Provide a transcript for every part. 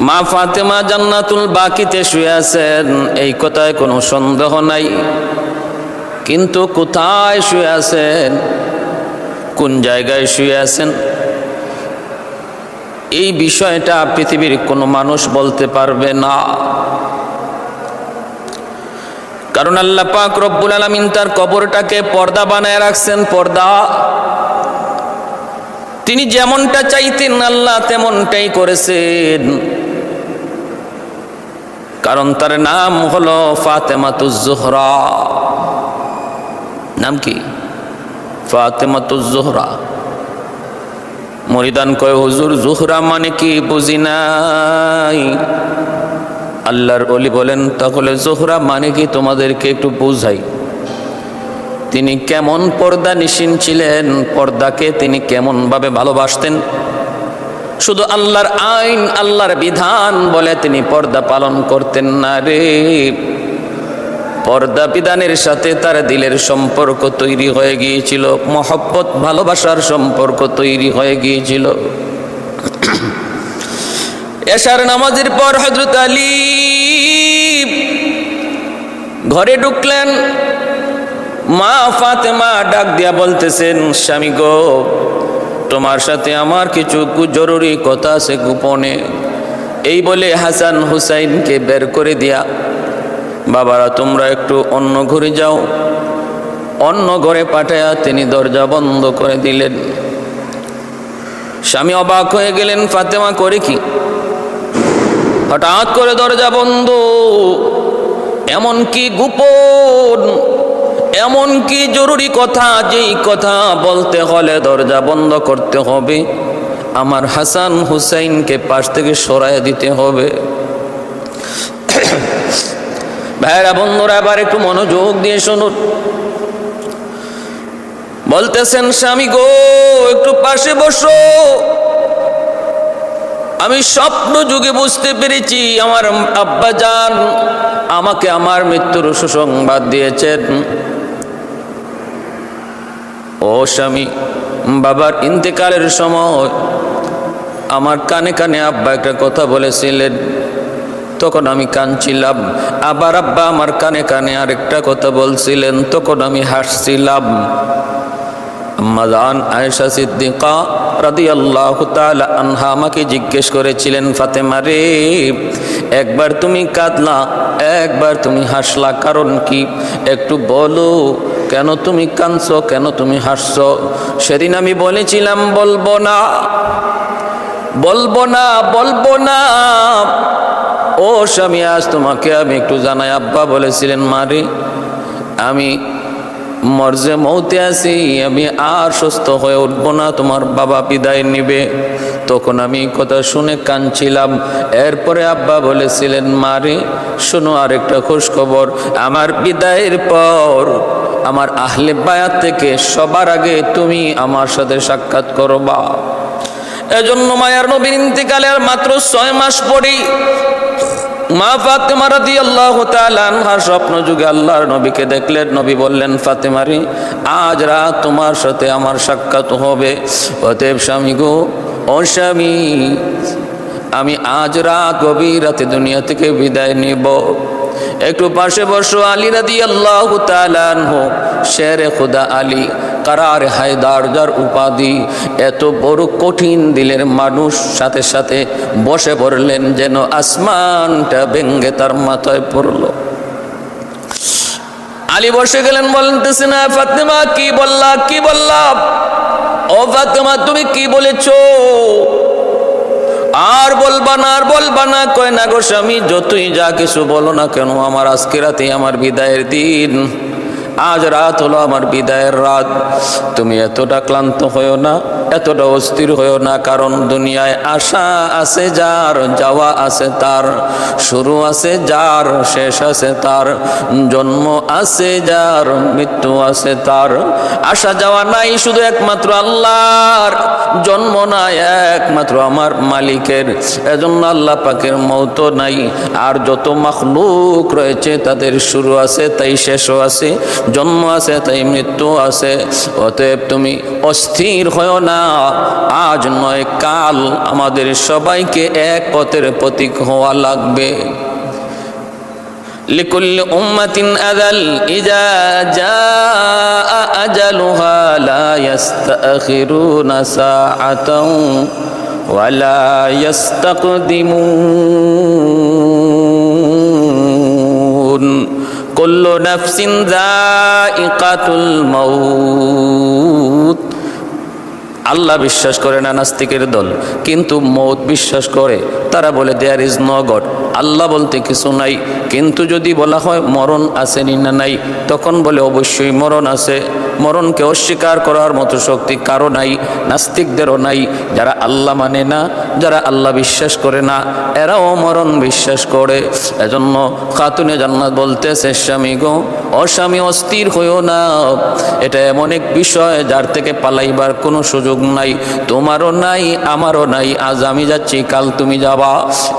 মা ফাতেমা জান্নাতুল বাকিতে শুয়ে আছেন, এই কথায় কোনো সন্দেহ নাই। কিন্তু কোথায় শুয়ে আছেন, কোন জায়গায় শুয়ে আছেন, এই বিষয়টা পৃথিবীর কোনো মানুষ বলতে পারবে না। কারণ আল্লাহ পাক রব্বুল আলামিন তার কবরটাকে পর্দা বানায় রাখছেন। পর্দা, তিনি যেমনটা চাইতেন আল্লাহ তেমনটাই করেছেন। কারণ তার নাম হলো ফাতেমাতুজ জোহরা। নাম কি? ফাতেমাতুজ জোহরা। মুরিদান কয়, হুজুর জোহরা মানে কি বুঝি নাই। আল্লাহর ওলি বলেন, তাহলে জোহরা মানে কি তোমাদেরকে একটু বুঝাই। তিনি কেমন পর্দা নিশীন ছিলেন, পর্দাকে তিনি কেমন ভাবে ভালোবাসতেন। শুধু আল্লাহর আইন, আল্লাহর বিধান বলে তিনি পর্দা পালন করতেন না রে। পর্দা বিধানের সাথে তার দিলের সম্পর্ক তৈরি হয়ে গিয়েছিল, মহব্বত ভালোবাসার সম্পর্ক তৈরি হয়ে গিয়েছিল। এশার নামাজের পর হযরত আলী ঘরে ঢুকলেন। মা ফাতেমা ডাক দিয়া বলতেছেন, স্বামী গো, তোমার সাথে আমার কিছু জরুরি কথা আছে গোপনে। এই বলে হাসান হুসাইনকে বের করে দিয়া, বাবারা তোমরা একটু অন্য ঘরে যাও। অন্য ঘরে পাঠায়া তিনি দরজা বন্ধ করে দিলেন। স্বামী অবাক হয়ে গেলেন, ফাতেমা করে কি, হঠাৎ করে দরজা বন্ধ, এমন কি গোপন, এমন কি জরুরি কথা, যেই কথা বলতে হলে দরজা বন্ধ করতে হবে, আমার হাসান হুসাইনকে পাশ থেকে সরাইয়া দিতে হবে। ভাইরা বন্ধুরা, আবার একটু মনোযোগ দিয়ে শুনুন। বলতেছেন, স্বামী গো একটু পাশে বসো। আমি স্বপ্ন যুগে বুঝতে পেরেছি আমার আব্বাজান আমাকে আমার মৃত্যুর সুসংবাদ দিয়েছেন। ও স্বামী, বাবার ইন্তেকালের সময় আমার কানে কানে আব্বা একটা কথা বলেছিলেন, তখন আমি কাঁদছিলাম। আবার আব্বা আমার কানে কানে আরেকটা কথা বলছিলেন, তখন আমি হাসছিলাম। আম্মা জান আয়েশা সিদ্দিকা রাদিয়াল্লাহু তাআলা আনহা আমাকে জিজ্ঞেস করেছিলেন, ফাতেমা রে, একবার তুমি কাঁদলা, একবার তুমি হাসলা, কারণ কি একটু বলো, কেন তুমি কাঁদছো, কেন তুমি হাসছো? সেদিন আমি বলেছিলাম বলবো না, বলবো না, বলবো না। ও স্বামী, আজ তোমাকে আমি একটু জানাই। আব্বা বলেছিলেন, মারে আমি মরজে মৌতে আছি, আমি আর সুস্থ হয়ে উঠবো না, তোমার বাবা বিদায় নিবে। তখন আমি কথা শুনে কাঁদছিলাম। এরপরে আব্বা বলেছিলেন, মারে শোনো আরেকটা খোঁজ খবর, আমার বিদায়ের পর আমার আহলে বায়াত থেকে সবার আগে তুমি আমার সাথে সাক্ষাৎ করবা। এজন্য মায়ার নবীর ইন্তেকালের মাত্র 6 মাস পরেই মা ফাতেমা রাদিয়াল্লাহু তাআলা আনহা স্বপ্ন যুগে আল্লাহর নবীকে দেখলেন। নবী বললেন, ফাতেমা রে, আজ রাত তোমার সাথে আমার সাক্ষাৎ হবে। অতএব স্বামী গো, ও স্বামী, আমি আজ রাত গভীর রাতে দুনিয়া থেকে বিদায় নিব। একটু পাশে বসো। আলী রাদিয়াল্লাহু তাআলা আনহু, শেরে খুদা আলী, কারার হায়দার যার উপাধি, এত বড় কঠিন দিলের মানুষ, সাথে সাথে বসে পড়লেন যেন আসমানটা ভেঙ্গে তার মাথায় পড়লো। আলী বসে গেলেন, বলতেছে না, ফাতেমা কি বললা, কি বললা? ও ফাতেমা, তুমি কি বলেছো? আর বলবা না, আর বলবা না। কয় না গো স্বামী, যতই যা কিছু বলো না কেন, আমার আজকে রাতে আমার বিদায়ের দিন, আজ রাত হলো আমার বিদায়ের রাত। তুমি এতটা ক্লান্ত হয়েও না, এতটা অস্থির হয়েও না, কারণ দুনিয়ায় আসা আছে যার, যাওয়া আছে তার, শুরু আছে যার, শেষ আছে তার, জন্ম আছে যার, মৃত্যু আছে তার। আসা যাওয়া নাই শুধু একমাত্র আল্লাহর, জন্ম নাই একমাত্র আমার মালিকের। এজন্য আল্লাহ পাকের মওত নাই। আর যত মাখলুক রয়েছে তাদের শুরু আছে তাই শেষও আছে, জন্ম আছে তাই মৃত্যু আছে। অতএব তুমি অস্থির হও না, না, আজ নয় কাল আমাদের সবাইকে এক পথের প্রতীক হওয়া লাগবে। লিকুল্লি উম্মাতিন আজাল ইযা জাআ আজালুহা লা ইস্তাখিরুনা সাআতান ওয়া লা ইস্তাকদিমুন। কুল্লু নাফসিন যায়িকাতুল মাউত। আল্লাহ বিশ্বাস করে না নাস্তিকের দল, কিন্তু মৌত বিশ্বাস করে। তারা বলে দেয়ার ইজ নো গড, আল্লাহ বলতে কিছু নাই। কিন্তু যদি বলা হয় মরণ আসেনি না নাই, তখন বলে অবশ্যই মরণ আছে। মরণকে অস্বীকার করার মতো শক্তি কারো নাই, নাস্তিকদেরও নাই। যারা আল্লাহ মানে না, যারা আল্লাহ বিশ্বাস করে না, এরাও মরণ বিশ্বাস করে। এজন্য খাতুনে জান্নাত বলতেছে, স্বামী গো ও স্বামী, অস্থির হইও না। এটা এমন এক বিষয় যার থেকে পালাইবার কোনো সুযোগ নাই, তোমারও নাই আমারও নাই। আজ আমি যাচ্ছি, কাল তুমি যাবা,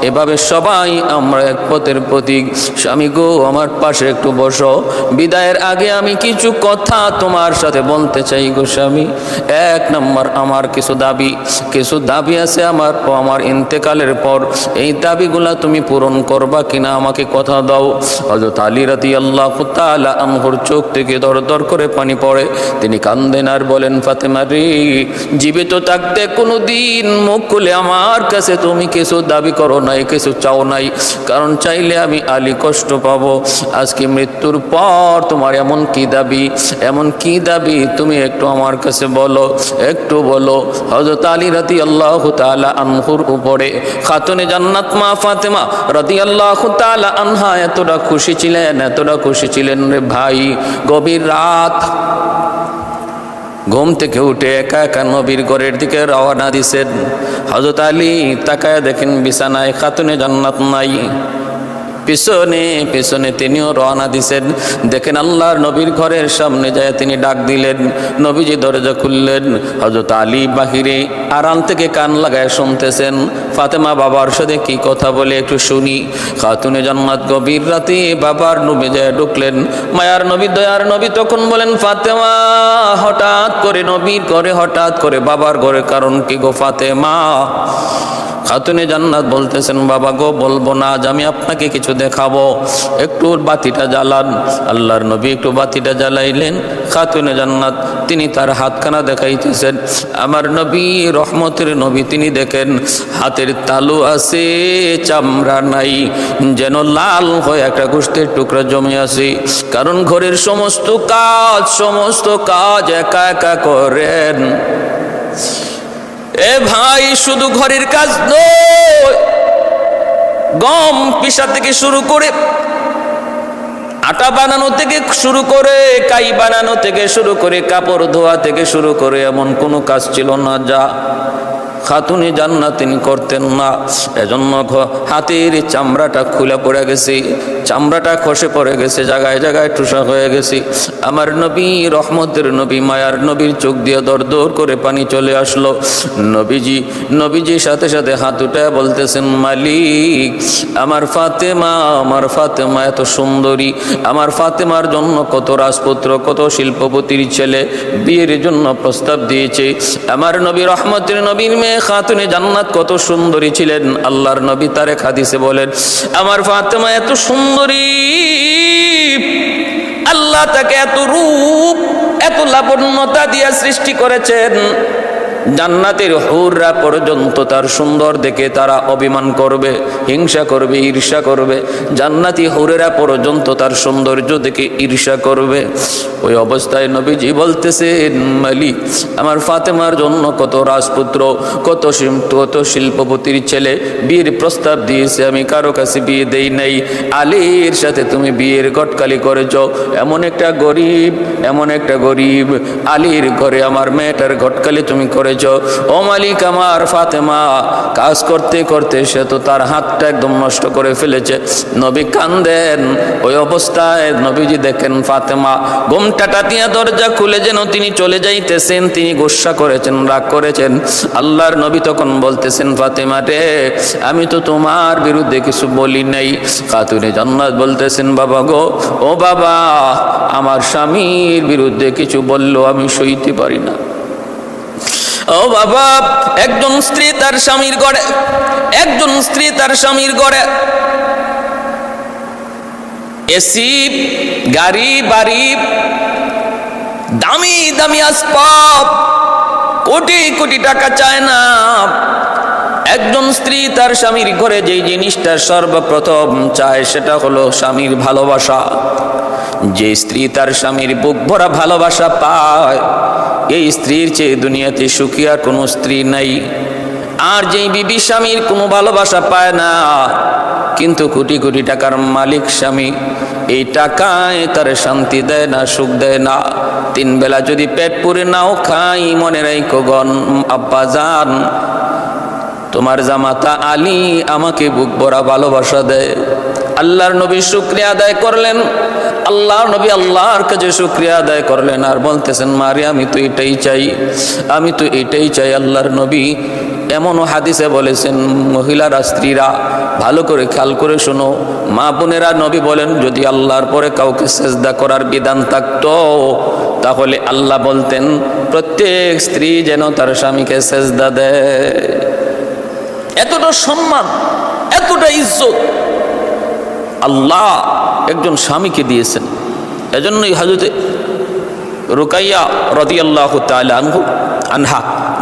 এভাবে সবাই আমরা এক পথের প্রতীক। স্বামী গো আমার পাশে একটু বসো, বিদায়ের আগে আমি কিছু কথা তোমার সাথে বলতে চাই গো স্বামী। এক নম্বর, আমার কিছু দাবি আছে আমার ইন্তেকালের পর। এই দাবিগুলা তুমি পূরণ করবা কিনা আমাকে কথা দাও। হযরত আলী রাদিয়াল্লাহু তাআলা আনহুর চোখ থেকে দর দর করে পানি পড়ে। তিনি কান্দেন আর বলেন, ফাতেমা রে, জীবিত থাকতে কোনোদিন মুখ খুলে আমার কাছে তুমি কিছু দাবি করো নাই, কিছু চাও নাই, কারণ চাইলে আমি আলী কষ্ট পাবো। আজকে মৃত্যুর পর তোমার এমন কি দাবি তুমি একটু আমার কাছে বলো, একটু বলো। হযরত আলী রাদিয়াল্লাহু তাআলা আনহুর উপরে খাতুনে জান্নাত মা ফাতেমা রাদিয়াল্লাহু তাআলা আনহা এতটা খুশি ছিলেন রে ভাই। গভীর রাত, ঘুম থেকে উঠে একা একা নবীর ঘরের দিকে রওনা দিছেন। হযরত আলী তাকায় দেখেন বিছানায় খাতুনে জান্নাত নাই। পিছনে তিনিও রওনা দিছেন। দেখেন আল্লাহর নবীর ঘরের সামনে যায় তিনি ডাক দিলেন, নবীজি দরজা খুললেন। হযরত আলী বাহিরে আড়াল থেকে কান লাগায় শুনতেছেন ফাতেমা বাবার সাথে কি কথা বলে, একটু শুনি। খাতুনে জান্নাত গভীর রাতে বাবার রুমে যায় ঢুকলেন। মায়ার নবী, দয়ার নবী তখন বলেন, ফাতেমা হঠাৎ করে নবীর ঘরে, হঠাৎ করে বাবার ঘরে, কারণ কি গো ফাতেমা? খাতুনে জান্নাত বলতেছেন, বাবা গো বলবো না, আজ আমি আপনাকে কিছু দেখাবো, একটু বাতিটা জ্বালান। আল্লাহর নবী একটু বাতিটা জ্বালাইলেন। খাতুনে জান্নাত তিনি তার হাতখানা দেখাইতেছেন। আমার নবী রহমতের নবী, তিনি দেখেন হাতের তালু আছে, চামড়া নাই, যেন লাল হয়ে একটা গোশতের টুকরা জমে আছে। কারণ ঘরের সমস্ত কাজ একা একা করেন। এ ভাই, শুধু ঘরের কাজ নয়, গম পিষা থেকে শুরু করে, আটা বানানো থেকে শুরু করে, কাই বানানো থেকে শুরু করে, কাপড় ধোয়া থেকে শুরু করে, এমন কোনো কাজ ছিল না যা খাতুনে জান্নাত তিনি করতেন না। এজন্য হাতের চামড়াটা খুলে পড়ে গেছে, চামড়াটা খসে পড়ে গেছে, জায়গায় জায়গায় টুসা হয়ে গেছে। আমার নবী রহমতের নবী, মায়ার নবীর চোখ দিয়ে দর দর করে পানি চলে আসলো। নবীজি সাথে সাথে হাত উঠায় বলতেছেন, মালিক, আমার ফাতেমা এত সুন্দরী, আমার ফাতেমার জন্য কত রাজপুত্র, কত শিল্পপতির ছেলে বিয়ের জন্য প্রস্তাব দিয়েছে। আমার নবী রহমতের নবীর মেয়ে খাতুনে জান্নাত কত সুন্দরী ছিলেন। আল্লাহর নবী তার এক হাদিসে বলেন, আমার ফাতেমা এত সুন্দরী, আল্লাহ তাকে এত রূপ, এত লাবণ্যতা দিয়ে সৃষ্টি করেছেন, জান্নাতের হুররা পর্যন্ত তার সুন্দর দেখে তারা অভিমান করবে, হিংসা করবে, ঈর্ষা করবে। জান্নাতি হুরেরা পর্যন্ত তার সৌন্দর্য দেখে ঈর্ষা করবে। ওই অবস্থায় নবীজি বলতেছেন, মালিক, আমার ফাতেমার জন্য কত রাজপুত্র, কত শিল্পপতির ছেলে বিয়ের প্রস্তাব দিয়েছে, আমি কারো কাছে বিয়ে দেই নাই। আলীর সাথে তুমি বিয়ের গটকালি করেছ। এমন একটা গরিব আলীর ঘরে আমার মেয়েটার গটকালি তুমি করেছ। ও মালিক, আমার ফাতেমা কাজ করতে করতে সে তো তার হাতটা একদম নষ্ট করে ফেলেছে। নবী কান্দেন। ওই অবস্থায় নবীজি দেখেন ফাতেমা ঘোমটাটা দিয়ে দরজা খুলে যেন তিনি চলে যাইতেছেন, তিনি গোসা করেছেন, রাগ করেছেন। আল্লাহর নবী তখন বলতেছেন, ফাতেমা রে, আমি তো তোমার বিরুদ্ধে কিছু বলি নাই। খাতুনে জান্নাত বলতেছেন, বাবা গো, ও বাবা, আমার স্বামীর বিরুদ্ধে কিছু বললো আমি সইতে পারি না। ও বাবা, একজন স্ত্রী তার স্বামীর ঘরে, একজন স্ত্রী তার স্বামীর ঘরে এসি, গাড়ি, বাড়ি, দামি দামি আসবাব, কোটি কোটি টাকা চায় না। একজন স্ত্রী তার স্বামীর ঘরে যেই জিনিসটা সর্বপ্রথম চায় সেটা হলো স্বামীর ভালোবাসা। যে স্ত্রী তার স্বামীর বুক ভরা ভালোবাসা পায়, এই স্ত্রীর চেয়ে দুনিয়াতে সুখী আর কোনো স্ত্রী নাই। আর যেই বিবি স্বামীর কোনো ভালোবাসা পায় না, কিন্তু কোটি কোটি টাকার মালিক স্বামী, এই টাকায় তার শান্তি দেয় না, সুখ দেয় না। 3 বেলা যদি পেট পুরে নাও খাই, মনে রাখো গণ আব্বা জান, তোমার জামাতা আলী আমাকে বুক ভরা ভালোবাসা দেয়। আল্লাহর নবী শুকরিয়া আদায় করলেন, আল্লাহর নবী আল্লাহর কাছে শুকরিয়া আদায় করলেন আর বলতেছেন, মারি আমি তো এটাই চাই, আমি তো এটাই চাই। আল্লাহর নবী এমনও হাদিসে বলেছেন, মহিলারা, স্ত্রীরা ভালো করে খেয়াল করে শোনো, মা বোনেরা, নবী বলেন যদি আল্লাহর পরে কাউকে সেজদা করার বিধান থাকতো, তাহলে আল্লাহ বলতেন প্রত্যেক স্ত্রী যেন তার স্বামীকে সেজদা দেয়। এতটা সম্মান, এতটা ইজ্জত আল্লাহ একজন স্বামীকে দিয়েছেন। এজন্যই হযরতে রুকাইয়া রাদিয়াল্লাহু তাআলা আনহা,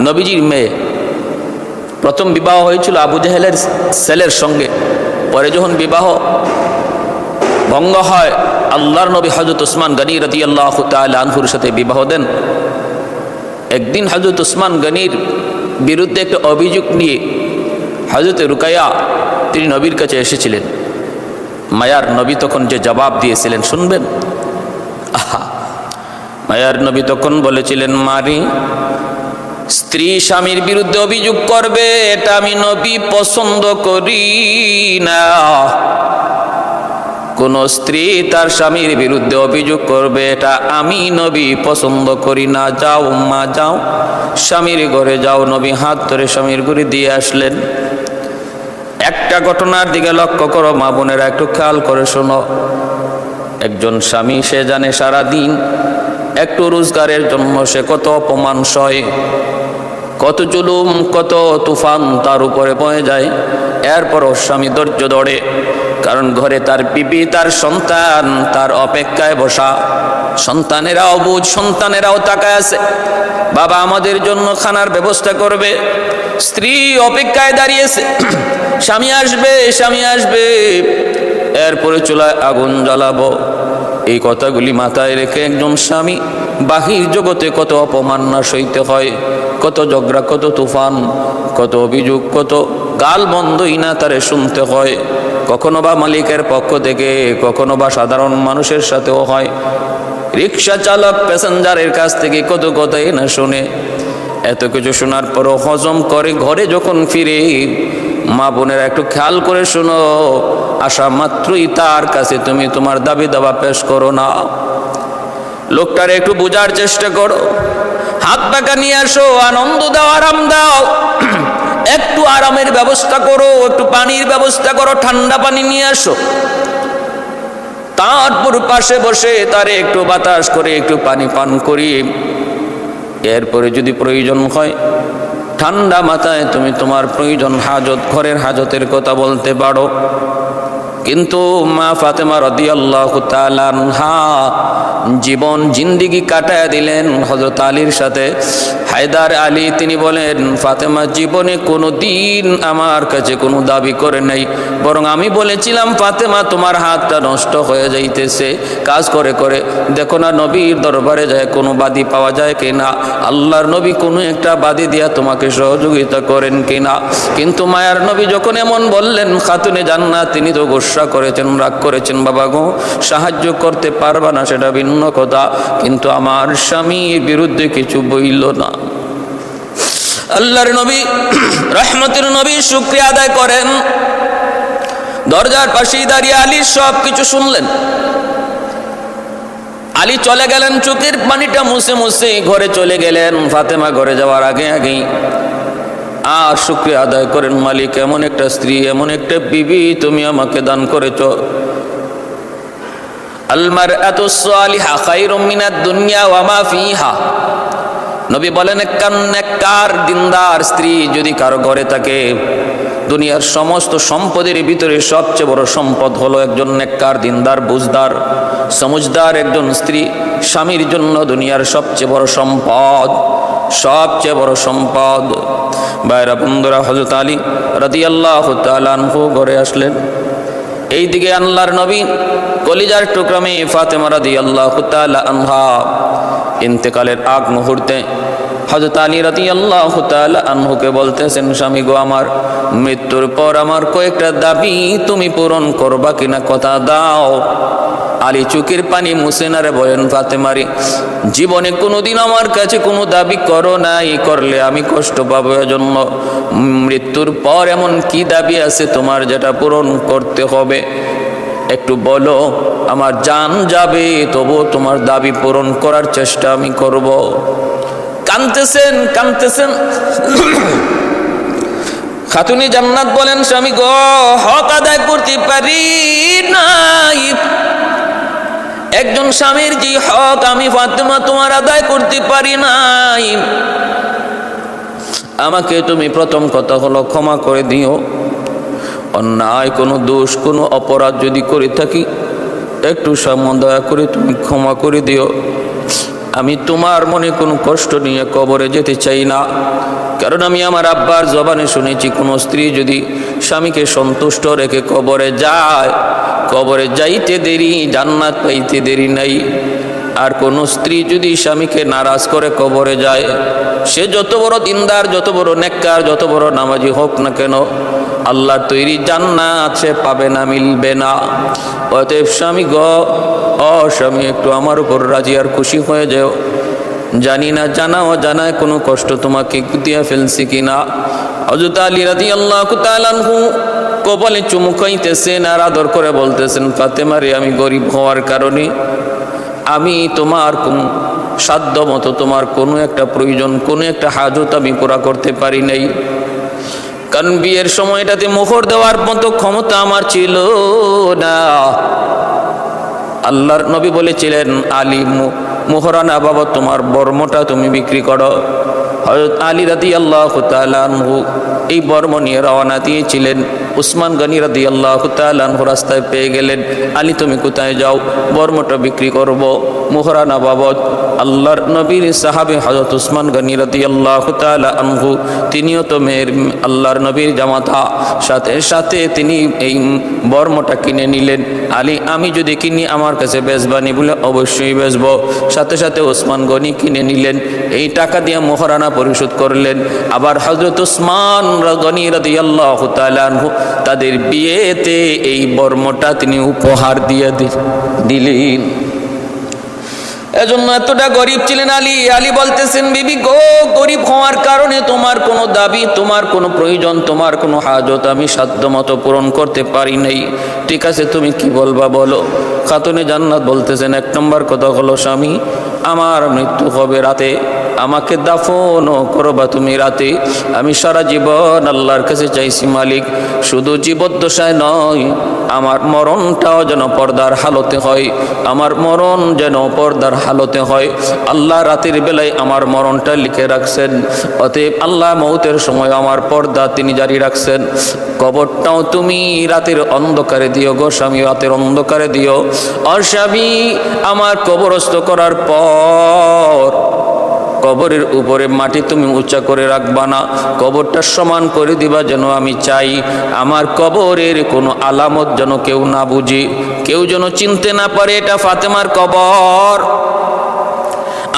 নবীজির মেয়ে, প্রথম বিবাহ হয়েছিল আবু জাহেলের ছেলের সঙ্গে। পরে যখন বিবাহ ভঙ্গ হয়, আল্লাহর নবী হযরত উসমান গনি রাদিয়াল্লাহু তাআলা আনহুর সাথে বিবাহ দেন। একদিন হযরত উসমান গনির বিরুদ্ধে একটা অভিযোগ নিয়ে হযরতে রুকাইয়া তিনি নবীর কাছে এসেছিলেন। মায়ার নবী তখন যে জবাব দিয়েছিলেন শুনবেন। মায়ার নবী তখন বলেছিলেন, মারি, স্ত্রী স্বামীর বিরুদ্ধে অভিযোগ করবে এটা আমি নবী পছন্দ করি না। কোন স্ত্রী তার স্বামীর বিরুদ্ধে অভিযোগ করবে এটা আমি নবী পছন্দ করি না। যাও মা, যাও স্বামীর ঘরে যাও। নবী হাত ধরে স্বামীর ঘরে দিয়ে আসলেন। একটা ঘটনার দিকে লক্ষ্য করো মা বোনেরা, একটু খেয়াল করে শোনো। একজন স্বামী, সে জানে সারা দিন একটু রোজগারের জন্য সে কত অপমান সয়, কত জুলুম, কত তুফান তার উপরে বয়ে যায়। এরপরও স্বামী ধৈর্য ধরে, কারণ ঘরে তার বিবি, তার সন্তান তার অপেক্ষায় বসা। সন্তানেরাও বুঝ, সন্তানেরাও তাকায় আছে, বাবা আমাদের জন্য খানার ব্যবস্থা করবে। স্ত্রী অপেক্ষায় দাঁড়িয়েছে, স্বামী আসবে, স্বামী আসবে, এরপরে চুলায় আগুন জ্বালাবো। এই কথাগুলি মাথায় রেখে একজন স্বামী বাহির জগতে কত অপমান না সইতে হয়, কত ঝগড়া, কত তুফান, কত অভিযোগ, কত গাল বন্ধই না তারে শুনতে হয়। কখনো বা মালিকের পক্ষ থেকে, কখনো বা সাধারণ মানুষের সাথেও হয়। রিক্সা চালক প্যাসেঞ্জারের কাছ থেকে কত কথাই না শুনে। এত কিছু শোনার পরও হজম করে ঘরে যখন ফিরে, মা বোনেরা একটু খেয়াল করে শোনো, আসা মাত্রই তার কাছে তুমি তোমার দাবি দাবা পেশ করো না। লোকটার একটু বোঝার চেষ্টা করো, হাত পাকা নিয়ে আসো, আনন্দ দাও, আরাম দাও, একটু আরামের ব্যবস্থা করো, একটু পানির ব্যবস্থা করো, ঠান্ডা পানি নিয়ে আসো। তারপর পাশে বসে তারে একটু বাতাস করে একটু পানি পান করি। এরপরে যদি প্রয়োজন হয় ঠান্ডা মাথায় তুমি তোমার প্রয়োজন, হাজত, ঘরের হাজতের কথা বলতে পারো। কিন্তু মা ফাতেমা রাদিয়াল্লাহু তাআলা আনহা জীবন জিন্দেগি কাটায় দিলেন হযরত আলীর সাথে। হায়দার আলী তিনি বলেন, ফাতেমা জীবনে কোনো দিন আমার কাছে কোনো দাবি করে নাই, বরং আমি বলেছিলাম ফাতেমা তোমার হাতটা নষ্ট হয়ে যাইতেছে, কাজ করে করে দেখো না নবীর দরবারে যায় কোনো বাদী পাওয়া যায় কিনা, আল্লাহর নবী কোনো একটা বাদী দিয়া তোমাকে সহযোগিতা করেন কিনা। কিন্তু মায়ার নবী যখন এমন বললেন, খাতুনে জান্নাত তিনি তো গোসা করেছেন, রাগ করেছেন, বাবা গো সাহায্য করতে পারবা না সেটা ভিন্ন কথা, কিন্তু আমার স্বামীর বিরুদ্ধে কিছু বইল না। আল্লাহর নবী রহমতের নবী শুকরিয়া আদায় করেন। দরজার পাশেই দাঁড়িয়ে আলী সব কিছু শুনলেন। আলী চলে গেলেন, চোখের পানিটা মুছে মুছে ঘরে চলে গেলেন। ফাতেমা ঘরে যাওয়ার আগে আগেই আর শুকরিয়া আদায় করেন, মালিক এমন একটা স্ত্রী, এমন একটা বিবি তুমি আমাকে দান করেছ। আল মারআতু সালিহা খায়রুম মিনাদ দুনিয়া ওয়া মা ফিহা। নবী বলেন নেককার দিনদার স্ত্রী যদি কারো ঘরে থাকে, দুনিয়ার সমস্ত সম্পদের ভিতরে সবচেয়ে বড় সম্পদ হলো একজন নেককার দিনদার বুঝদার সমঝদার একজন স্ত্রী। স্বামীর জন্য দুনিয়ার সবচেয়ে বড় সম্পদ, সবচেয়ে বড় সম্পদ। ভাইরা বন্ধুরা, হযরত আলী রাদিয়াল্লাহু তাআলা আনহু ঘরে আসলেন। এইদিকে আল্লাহর নবী কলিজার টুকরা মেয়ে ফাতেমা রাদিয়াল্লাহু তাআলা আনহা ইন্তেকালের আগ মুহূর্তে হযরত আলী রাদিয়াল্লাহু তাআলা আনহুকে বলতেছেন, স্বামী গো, আমার মৃত্যুর পর আমার কয়েকটা দাবি তুমি পূরণ করবা কিনা কথা দাও। আলী চোখের পানি মুছে না রে বলেন, ফাতেমারি জীবনে কোনোদিন আমার কাছে কোনো দাবি করো নাই, করলে আমি কষ্ট পাবো। এজন্য মৃত্যুর পর এমন কি দাবি আছে তোমার যেটা পূরণ করতে হবে, একটু বলো। আমার জান যাবে তবু তোমার দাবি পূরণ করার চেষ্টা আমি করব। কাঁদতেছেন কাঁদতেছেন। খাতুনি জান্নাত বলেন, স্বামী গো, হক আদায় করতে পারি নাই। একজন স্বামীর যে হক আমি ফাতেমা তোমার আদায় করতে পারি নাই। আমাকে তুমি প্রথম কথা হলো ক্ষমা করে দিও। অন্যায় কোনো দোষ কোনো অপরাধ যদি করে থাকি একটু দয়া করে তুমি ক্ষমা করে দিও। আমি তোমার মনে কোনো কষ্ট নিয়ে কবরে যেতে চাই না, কারণ আমি আমার আব্বার জবানে শুনেছি কোনো স্ত্রী যদি স্বামীকে সন্তুষ্ট রেখে কবরে যায়, কবরে যাইতে দেরি জান্নাত পাইতে দেরি নাই। আর কোন স্ত্রী যদি স্বামীকে নারাজ করে কবরে যায়, সে যত বড় দিনদার, যত বড় নেককার, যত বড় নামাজি হোক না কেন, আল্লাহর তৈরি জান্নাত সে পাবে না, মিলবে না। অতএব স্বামী গো, স্বামী একটু আমার উপর রাজি আর খুশি হয়ে যাও। জানি না জানা অজানায় কোনো কষ্ট তোমাকে দিয়ে ফেলছি কিনা। হযরত আলী রাদিয়াল্লাহু তাআলা আনহু কপালে চুমু খাইতেছেন আর আদর করে বলতেছেন, ফাতেমা রে, আমি গরিব হওয়ার কারণে আমি তোমার সাধ্য মতো তোমার কোনো একটা প্রয়োজন, কোনো একটা হাজত আমি পুরা করতে পারি নাই। কারণ বিয়ের সময়টাতে মোহর দেওয়ার মতো ক্ষমতা আমার ছিল না। আল্লাহর নবী বলেছিলেন, আলী মোহরানা বাবা তোমার বর্মটা তুমি বিক্রি করো। হযরত আলী রাদিয়াল্লাহু তাআলা আনহু এই বর্ম নিয়ে রওনা দিয়েছিলেন। উসমান গনি রাদিয়াল্লাহু তাআলা আনহু রাস্তায় পেয়ে গেলেন, আলী তুমি কোথায় যাও? বর্মটা বিক্রি করব মোহরানা বাবদ। আল্লাহর নবীর সাহাবী হযরত উসমান গনি রাদিয়াল্লাহু তাআলা আনহু, তিনিও তো মেয়ের আল্লাহর নবীর জামাতা, সাথে সাথে তিনি এই বর্মটা কিনে নিলেন। আলী, আমি যদি কিনি আমার কাছে বেচবানি বলে, অবশ্যই বেচবো। সাথে সাথে উসমান গনি কিনে নিলেন, এই টাকা দিয়ে মোহরানা পরিশোধ করলেন। আবার হযরত উসমান গনি রাদিয়াল্লাহু তাআলা আনহু তাদের বিয়েতে এই বর্মটা তিনি উপহার দিয়ে দিলেন। এজন্য এতটা গরিব ছিলেন আলী। আলী বলতেছেন, বিবি গো, গরিব হওয়ার কারণে তোমার কোনো দাবি, তোমার কোনো প্রয়োজন, তোমার কোনো হাজত আমি সাধ্যমতো পূরণ করতে পারি নাই। ঠিক আছে, তুমি কি বলবা বলো। খাতুনে জান্নাত বলতেছেন, এক নম্বর কথা হলো, স্বামী আমার মৃত্যু হবে রাতে, আমাকে দাফনও করবা তুমি রাতে। আমি সারা জীবন আল্লাহর কাছে চাইছি, মালিক শুধু জীবদ্দশায় নয়, আমার মরণটাও যেন পর্দার হালতে হয়, আমার মরণ যেন পর্দার হালতে হয়। আল্লাহ রাতের বেলায় আমার মরণটা লিখে রাখছেন, অতএব আল্লাহ মৌতের সময় আমার পর্দা তিনি জারি রাখছেন। কবরটাও তুমি রাতের অন্ধকারে দিও গো স্বামী, রাতের অন্ধকারে দিও। আর স্বামী, আমার কবরস্থ করার পর কবরের উপরে মাটি তুমি উঁচা করে রাখবা না, কবরটা সমান করে দিবা। যেন আমি চাই আমার কবরের কোনো আলামত যেন কেউ না বুঝে, কেউ যেন চিনতে না পারে এটা ফাতেমার কবর।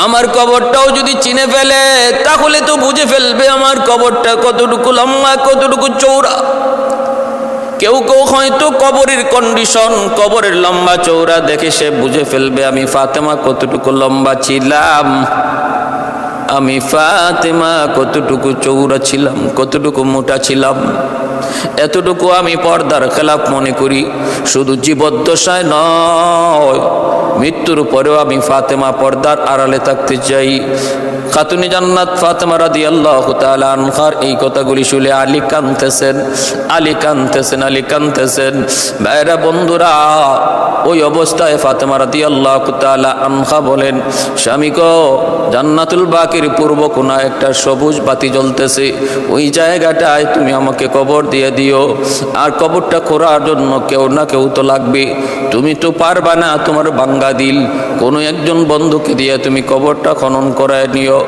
আমার কবরটাও যদি চিনে ফেলে তাহলে তো বুঝে ফেলবে আমার কবরটা কতটুকু লম্বা, কতটুকু চৌড়া। কেউ কেউ হয়তো কবরের কন্ডিশন, কবরের লম্বা চৌড়া দেখে সে বুঝে ফেলবে আমি ফাতেমা কতটুকু লম্বা ছিলাম, আমি ফাতেমা কতটুকু চৌড়া ছিলাম, কতটুকু মোটা ছিলাম। এতটুকু আমি পর্দার খেলাফ মনে করি। শুধু জীবদ্দশায় নয়, মৃত্যুর পরেও আমি ফাতেমা পর্দার আড়ালে থাকতে চাই। খাতুনে জান্নাত ফাতেমা রাদিয়াল্লাহু তাআলা আনহার এই কথাগুলি শুনে আলী কাঁদতেছেন, আলী কাঁদতেছেন, আলী কাঁদতেছেন। ভাইরা বন্ধুরা, ওই অবস্থায় ফাতেমা রাদিয়াল্লাহু তাআলা আনহা বলেন, স্বামী গো, জান্নাতুল বাকির পূর্ব কোণায় একটা সবুজ বাতি জ্বলতেছে, ওই জায়গাটায় তুমি আমাকে কবর দিয়ে দিও। আর কবরটা করার জন্য কেউ না কেউ তো লাগবে, তুমি তো পারবা না, তোমার বাঙ্গা দিল কোনো একজন বন্ধুকে দিয়ে তুমি কবরটা খনন করায় নিও।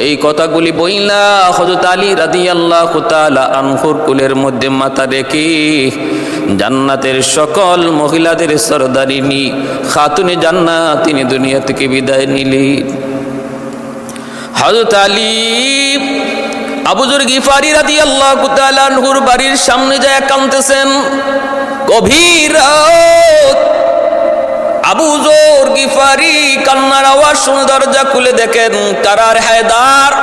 এই কথাগুলি বইলা হযরত আলী রাদিয়াল্লাহু তাআলা আনহুর কুলের মধ্যে মাথা রেখে জান্নাতের সকল মহিলাদের সরদারিনী খাতুনে জান্নাত তিনি দুনিয়া থেকে বিদায় নিলেন। হযরত আলী আবু যর গিফারি রাদিয়াল্লাহু তাআলা আনহুর বাড়ির সামনে যায় কাঁদতেছেন। গভীর রাত, আবু যর গিফারি কান্নার আওয়াজ শুনে দরজা খুলে দেখেন কারার হায়দার।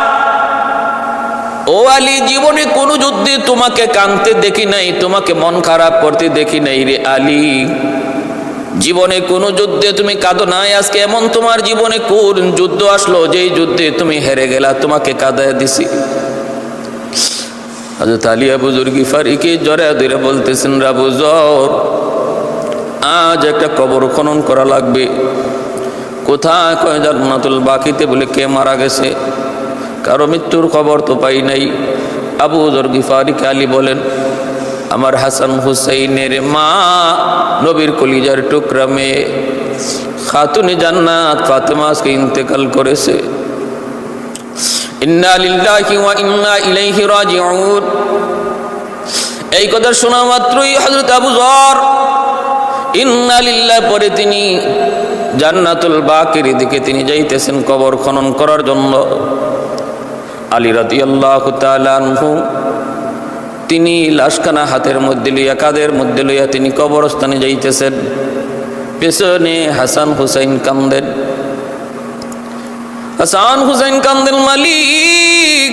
ও আলী, জীবনে কোনো যুদ্ধে তোমাকে কাঁদতে দেখি নাই, তোমাকে মন খারাপ করতে দেখি নাই রে আলী। জীবনে কোনো যুদ্ধে তুমি কাঁদো নাই, আজকে এমন তোমার জীবনে কোন যুদ্ধ আসলো যেই যুদ্ধে তুমি হেরে গেলা, তোমাকে কাঁদায় দিছি। হযরত আলী আবু যর গিফারিকে জড়ায় ধরে বলতেছেন, আবু যর, আজ একটা কবর খনন করা লাগবে। কোথায়? কয় জান্নাতুল বাকিতে। বলে কে মারা গেছে? কারো মৃত্যুর খবর তো পাই নাই। আবু যর গিফারিকে আলী বলেন, আমার হাসান হুসাইনের মা, নবীর কলিজার টুকরা মেয়ে খাতুনে জান্নাত ফাতেমা আজকে ইন্তেকাল করেছে। ইন্না লিল্লাহি ওয়া ইন্না ইলাইহি রাজিউন। এই কথা শোনা মাত্রই হযরত আবু যর ইন্না লিল্লাহ পরে তিনি জান্নাতুল বাকির দিকে তিনি যাইতেছেন কবর খনন করার জন্য। আলী রাদিয়াল্লাহু তাআলা আনহু তিনি লাশখানা হাতের মধ্যে লইয়া, কাঁধের মধ্যে লইয়া তিনি কবরস্থানে যাইতেছেন। পেছনে হাসান হুসাইন কান্দেন। হাসান হুসাইন কান্দেন, মালিক,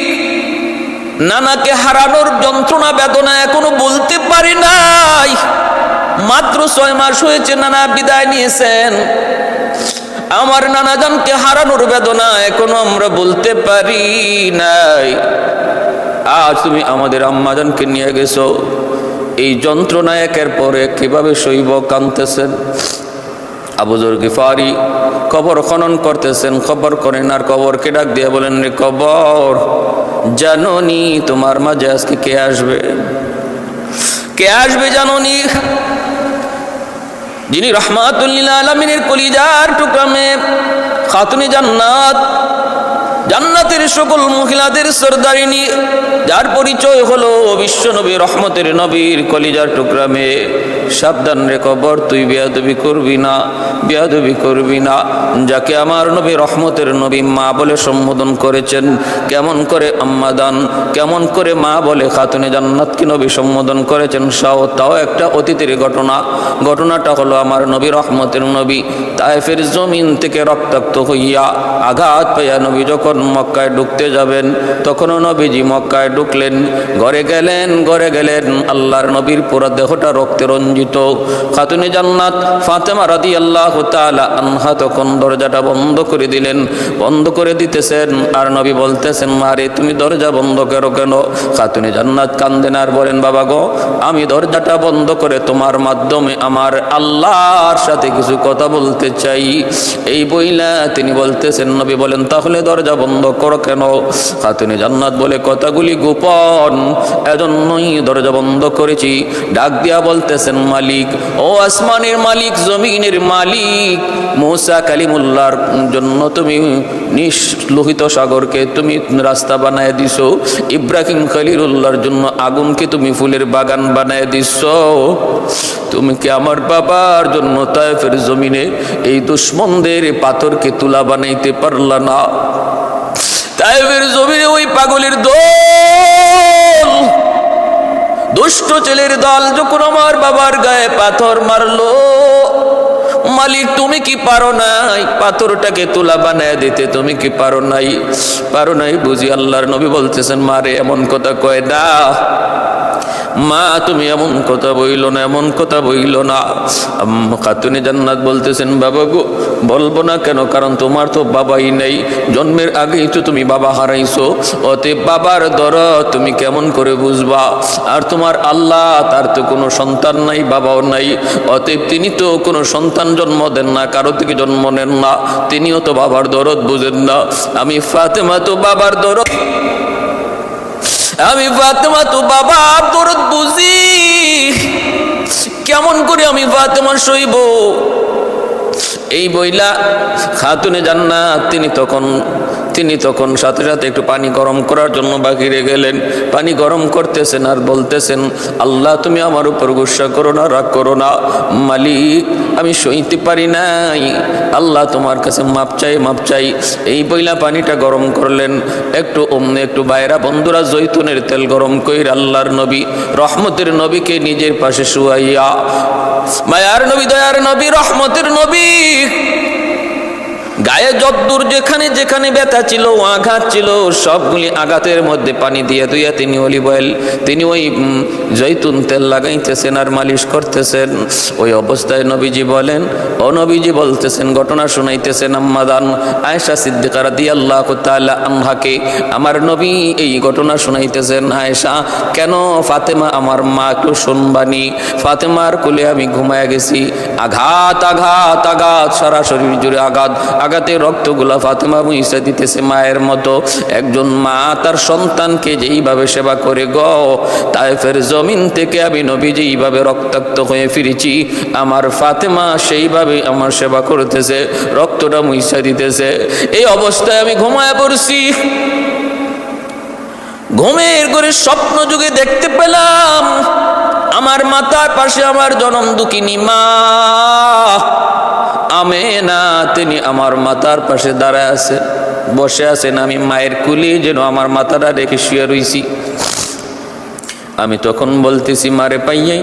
নানাকে হারানোর যন্ত্রণা বেদনা এখনো বলতে পারি নাই। মাত্র 6 মাস হয়েছে নানা বিদায় নিয়েছেন। আমার নানাজানকে হারানোর বেদনা এখনো আমরা বলতে পারি নাই। আজ তুমি আমাদের আম্মাজানকে নিয়ে গেছো, এই যন্ত্রণা একের পর এক কিভাবে সইব? কাঁদতেছেন। আবু যর গিফারি কবর খনন করতেছেন, খবর করেন আর কবরকে ডাক দিয়ে বলেন, রে কবর, জানোনি তোমার মাঝে আজকে কে আসবে? কে আসবে জানোনি? যিনি রাহমাতুল লিল আলামিনের কলিজার টুকরা মেয়ে খাতুনে জান্নাত, জান্নাতের সকল মহিলাদের সরদারিনী, যার পরিচয় হলো বিশ্বনবী রহমতের নবীর কলিজার টুকরা মেয়ে। সাবধান রে কবর, তুই বেয়াদবি করবি না, বেয়াদবি করবি না। যাকে আমার নবী রহমতের নবী মা বলে সম্বোধন করেছেন, কেমন করে আম্মাদান, কেমন করে মা বলে খাতুনে জান্নাতকে নবী সম্বোধন করেছেন, তাও একটা অতীতের ঘটনা। ঘটনাটা হলো আমার নবী রহমতের নবী তায়েফের জমিন থেকে রক্তাক্ত হইয়া আঘাত পাইয়া নবী যখন মক্কায় ঢুকতে যাবেন, তখনও নবীজি মক্কায় ঢুকলেন, ঘরে গেলেন, আল্লাহর নবীর পুরো দেহটা রক্তে রঞ্জিত। খাতুনে জান্নাত ফাতেমা রাদিয়াল্লাহু তাআলা আনহা তখন দরজাটা বন্ধ করে দিলেন, বন্ধ করে দিতেছেন। আর নবী বলতেছেন, মারে তুমি দরজা বন্ধ করো কেন? খাতুনে জান্নাত কান্দেন আর বলেন, বাবা গো, আমি দরজাটা বন্ধ করে তোমার মাধ্যমে আমার আল্লাহর সাথে কিছু কথা বলতে চাই। এই বইলা তিনি বলতেছেন, নবী বলেন, তাহলে দরজা বন্ধ করো কেন? খাতুনে জান্নাত বলে, কথাগুলি গোপন, এজন্যই দরজা বন্ধ করেছি। ডাক দিয়া বলতেছেন, মালিক, ও আসমানের মালিক, জমিনের মালিক, মুসা কালিমুল্লাহর জন্য তুমি লোহিত সাগরকে তুমি রাস্তা বানায় দিছো, ইব্রাহিম খলিলুল্লাহর জন্য আগুনকে তুমি ফুলের বাগান বানায় দিছো, তুমি কি আমার বাবার জন্য তায়েফের জমিনে এই দুশ্মনদের পাথরকে তুলা বানাইতে পারলা না? তায়েফের জমিনে ওই পাগলের দল, দুষ্ট ছেলের দল যখন আমার বাবার গায়ে পাথর মারলো, মালিক তুমি কি পারো নাই পাথরটাকে তুলা বানায় দিতে? তুমি কি পারো নাই? পারো নাই বুঝি? আল্লাহর নবী বলতেছেন, মারে এমন কথা কয় না মা, তুমি এমন কথা বইলো না, এমন কথা বইলো না। খাতুনে জান্নাত বলতেছেন, বাবা গো বলবো না কেন? কারণ তোমার তো বাবাই নেই, জন্মের আগেই তো তুমি বাবা হারাইছো, অতএব বাবার দরদ তুমি কেমন করে বুঝবা? আর তোমার আল্লাহ, তার তো কোনো সন্তান নাই, বাবাও নাই, অতএব তিনি তো কোনো সন্তান জন্ম দেন না, কারো থেকে জন্ম নেন না, তিনিও তো বাবার দরদ বুঝেন না। আমি ফাতেমা তো বাবার দরদ, আমি ফাতেমা তো বাবার দরদ বুঝি, কেমন করে আমি ফাতেমা সইব? এই বইলা খাতুনে জান্নাত তিনি তখন সাথে সাথে একটু পানি গরম করার জন্য বাহিরে গেলেন। পানি গরম করতেছেন আর বলতেছেন, আল্লাহ তুমি আমার উপর গুসা করো না, রাগ করো না, মালিক আমি সইতে পারি নাই, আল্লাহ তোমার কাছে মাপ চাই, মাপ চাই। এই বইলা পানিটা গরম করলেন। একটু বাইরা বন্ধুরা জৈতুনের তেল গরম কইর আল্লাহর নবী রহমতের নবীকে নিজের পাশে শুয়াইয়া, মায়ার নবী, দয়ার নবী, রহমতের নবী, গায়ে যদ্দূর যেখানে যেখানে ব্যথা ছিল, আঘাত ছিল, সবগুলি আঘাতের মধ্যে পানি দিয়ে ধুইয়া তিনি অলিভ অয়েল, তিনি ওই জৈতুন তেল লাগাইতেছেন আর মালিশ করতেছেন। ওই অবস্থায় নবীজি বলেন, ও নবীজি বলতেছেন, ঘটনা শুনাইতেছেন আম্মাদান আয়েশা সিদ্দিকা রাদিয়াল্লাহু তাআলা আনহাকে। আমার নবী এই ঘটনা শুনাইতেছেন, আয়েশা কেন ফাতেমা আমার মা, একটু শুনবানি, ফাতেমার কোলে আমি ঘুমায়া গেছি, আঘাত আঘাত আঘাত, সারা শরীর জুড়ে আঘাত, আঘাতে রক্তগুলা ফাতেমা মুইসা দিতেছে মায়ের মতো। একজন মা তার সন্তানকে যেইভাবে সেবা করে গো, তায়েফের জমিন থেকে আমি নবী যেইভাবে রক্তাক্ত হয়ে ফিরেছি, আমার ফাতেমা সেইভাবে আমার সেবা করতেছে, রক্তটা মুইসা দিতেছে। এই অবস্থায় আমি ঘুমায়া পড়ছি। ঘুমের ঘরে স্বপ্ন যুগে দেখতে পেলাম আমার মাথার পাশে আমার জনম দুঃখিনী মা আমেনা, তিনি আমার মাথার পাশে দাঁড়ায় আছে, বসে আছেন। আমি মায়ের কুলি যেন আমার মাথাটা রেখে শুয়ে রইছি। আমি তখন বলতেছি, মারে পাইয়াই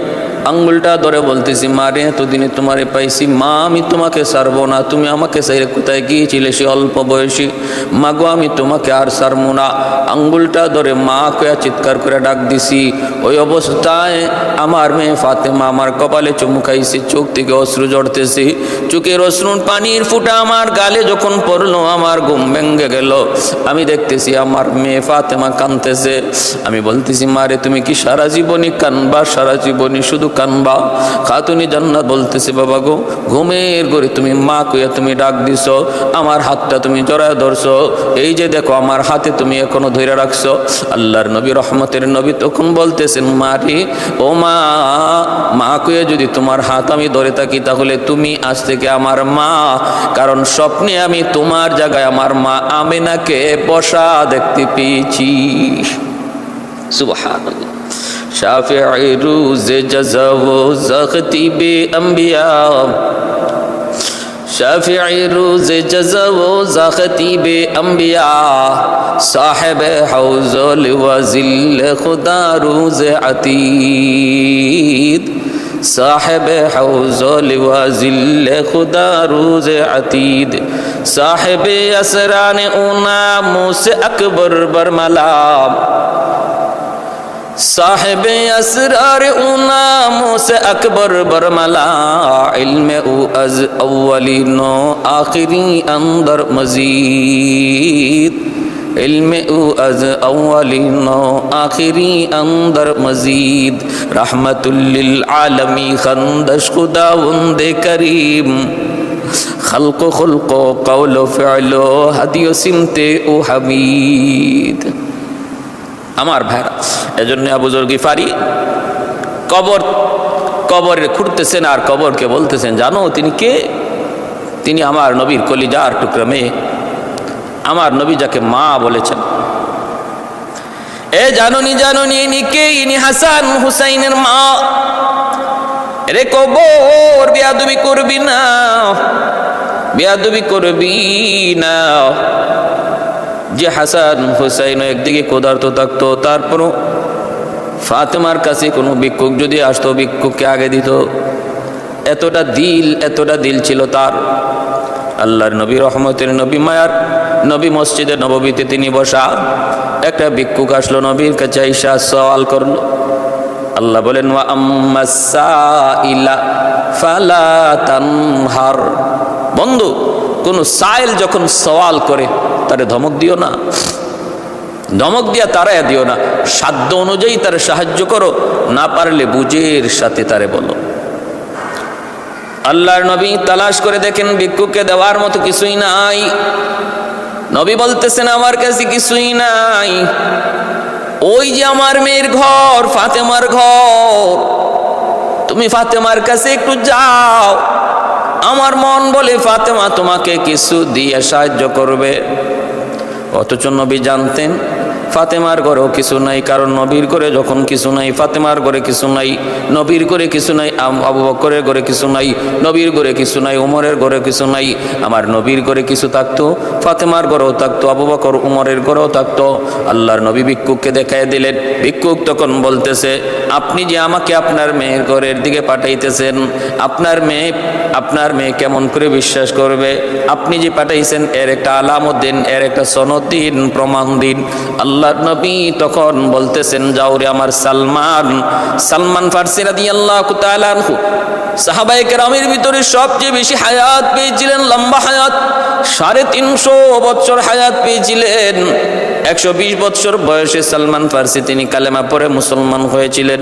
আঙ্গুলটা ধরে বলতেছি, মারে এতদিনে তোমারে পাইছি, মা আমি তোমাকে ছাড়বো না, তুমি আমাকে চাইলে কোথায় গিয়েছিলে সে অল্প বয়সী, মাগো আমি তোমাকে আর ছাড়বো না। আঙ্গুলটা ধরে মা কয়া চিৎকার করে ডাক দিছি। ওই অবস্থায় আমার মেয়ে ফাতেমা আমার কপালে চুমু খাইছে, চোখ থেকে অশ্রু ঝরতেছে, চোখের অশ্রুর পানির ফুটা আমার গালে যখন পড়লো আমার ঘুম ভেঙে গেল। আমি দেখতেছি আমার মেয়ে ফাতেমা কাঁদতেছে। আমি বলতেছি, মারে তুমি কি সারা জীবনই কানবা? সারা জীবনই শুধু কানবা? খাতুনি জান্নাত বলতেছে, বাবা গো ঘুমের ঘরে তুমি মা কইয়া তুমি ডাক দিছ, আমার হাতটা তুমি জড়ায় ধরছো, এই যে দেখো আমার হাতে তুমি এখনো ধরে রাখছো। আল্লাহর নবী রহমতের নবী তখন বলতেছেন, মারে ও মা, মা কইয়া যদি তোমার হাত আমি ধরে থাকি তাহলে তুমি আজ থেকে আমার মা, কারণ স্বপ্নে আমি তোমার জায়গায় আমার মা আমেনাকে বসা দেখতে পেয়েছি। সুবহানাল্লাহ। শাফিঈ রোজে জাযা ও জাখতিবে আম্বিয়া, শাফিঈ রোজে জাযা ও জাখতিবে আম্বিয়া, সাহেবে হাউজুল ওয়াজিল খুদা রোজে আতীদ, সাহেবে হাউজুল ওয়াজিল খুদা রোজে আতীদ, সাহেবে আসরানে উনামো সে আকবর বরমালা, साहिबे असरार उनामो से अकबर बरमला, इल्मे उ अज अव्वलिनो आखिरी अंदर मजीद, इल्मे उ अज अव्वलिनो आखिरी अंदर मजीद, रहमतुल्लिल आलमी खंदश खुदावंदे करीम, खल्को खुल्को कौलो फ़िअलो हदियो सिमते उ हमीद। আমার ভাইরা, এজন্য আবু যর গিফারি কবরে খুঁড়তেছেন আর কবরকে বলতেছেন, জানো তিনি কে? তিনি আমার নবীর কলিজার টুকরা মেয়ে, আমার নবী যাকে মা বলেছেন। এ জাননি ইনি কে? ইনি হাসান হুসাইনের মা। রে কবর, বেয়াদবি করবি না, বেয়াদবি করবি না। যে হাসান হুসাইন একদিকে ক্ষুধার্ত থাকতো, তারপরও ফাতেমার কাছে কোনো ভিক্ষুক যদি আসতো ভিক্ষুককে আগে দিত। এতটা দিল ছিল তার। আল্লাহর নবী, রহমতের নবী, মায়ার নবী মসজিদে নববীতে তিনি বসা। একটা ভিক্ষুক আসলো নবীর কাছে, আইসা সওয়াল করলো। আল্লাহ বলেন, ওয়া আম্মাস সাইলা ফালা তানহার। বন্ধু, কোন সাইল যখন সওয়াল করে তারে ধমক দিও না, ধমক দিয়া তারাই দিও না। সাধ্য অনুযায়ী তারে সাহায্য করো, না পারলে বুঝের সাথে তারে বলো। আল্লাহর নবী তালাশ করে দেখেন ভিক্ষুককে দেওয়ার মতো কিছুই নাই। নবী বলতেছেন, আমার কাছে কিছুই নাই। ওই যে আমার মেয়ের ঘর, ফাতেমার ঘর, তুমি ফাতেমার কাছে একটু যাও। আমার মন বলে ফাতেমা তোমাকে কিছু দিয়ে সাহায্য করবে। অথচ নবী জানতেন ফাতেমার ঘরেও কিছু নাই, কারণ নবীর ঘরে যখন কিছু নাই, ফাতেমার ঘরে কিছু নাই, নবীর ঘরে কিছু নাই, আবু বকরের ঘরে কিছু নাই, নবীর ঘরে কিছু নাই, উমরের ঘরে কিছু নাই। আমার নবীর ঘরে কিছু থাকতো, ফাতেমার ঘরেও থাকতো, আবু বকর উমরের ঘরেও থাকতো। আল্লাহর নবী ভিক্ষুককে দেখায় দিলেন। ভিক্ষুক তখন বলতেছে, আপনি যে আমাকে আপনার মেয়ের ঘরের দিকে পাঠাইতেছেন, আপনার মেয়ে কেমন করে বিশ্বাস করবে? আপনি যে পাঠাইছেন এর একটা আলামত দিন, এর একটা সনদ দিন, প্রমাণ দিন। আল্লাহর নবী তখন বলতেছেন, যাও রে আমার সালমান ফারসি রাদিয়াল্লাহু তাআলা আনহু, সাহাবায়ে কেরামের ভিতরে সবচেয়ে বেশি হায়াত পেয়েছিলেন, লম্বা হায়াত, 350 বছর হায়াত পেয়েছিলেন। 120 বছর বয়সে সালমান ফারসি তিনি কালেমা পড়ে মুসলমান হয়েছিলেন।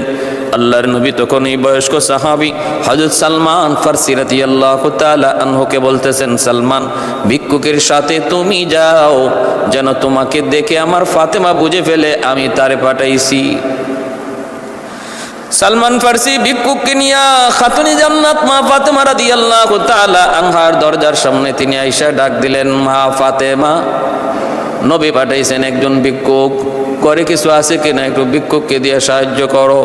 আল্লাহর নবী তখন এই বয়স্ক সাহাবী হযরত সালমান ফারসি রাদিয়াল্লাহু তাআলা আনহুকে বলতেছেন, সালমান, ভিক্ষুকের সাথে তুমি যাও, যেন তোমাকে দেখে আমার ফাতেমা বুঝে ফেলে আমি তারে পাঠাইছি। সালমান ফারসি ভিক্ষুককে নিয়ে খাতুনে জান্নাত মা ফাতেমা রাদিয়াল্লাহু তাআলা আনহার দরজার সামনে তিনি আয়েশা ডাক দিলেন, মা ফাতেমা, নবী পাঠাইছেন একজন ভিক্ষুক, করে কিছু আছে কিনা, একটু ভিক্ষুককে দিয়ে সাহায্য করো।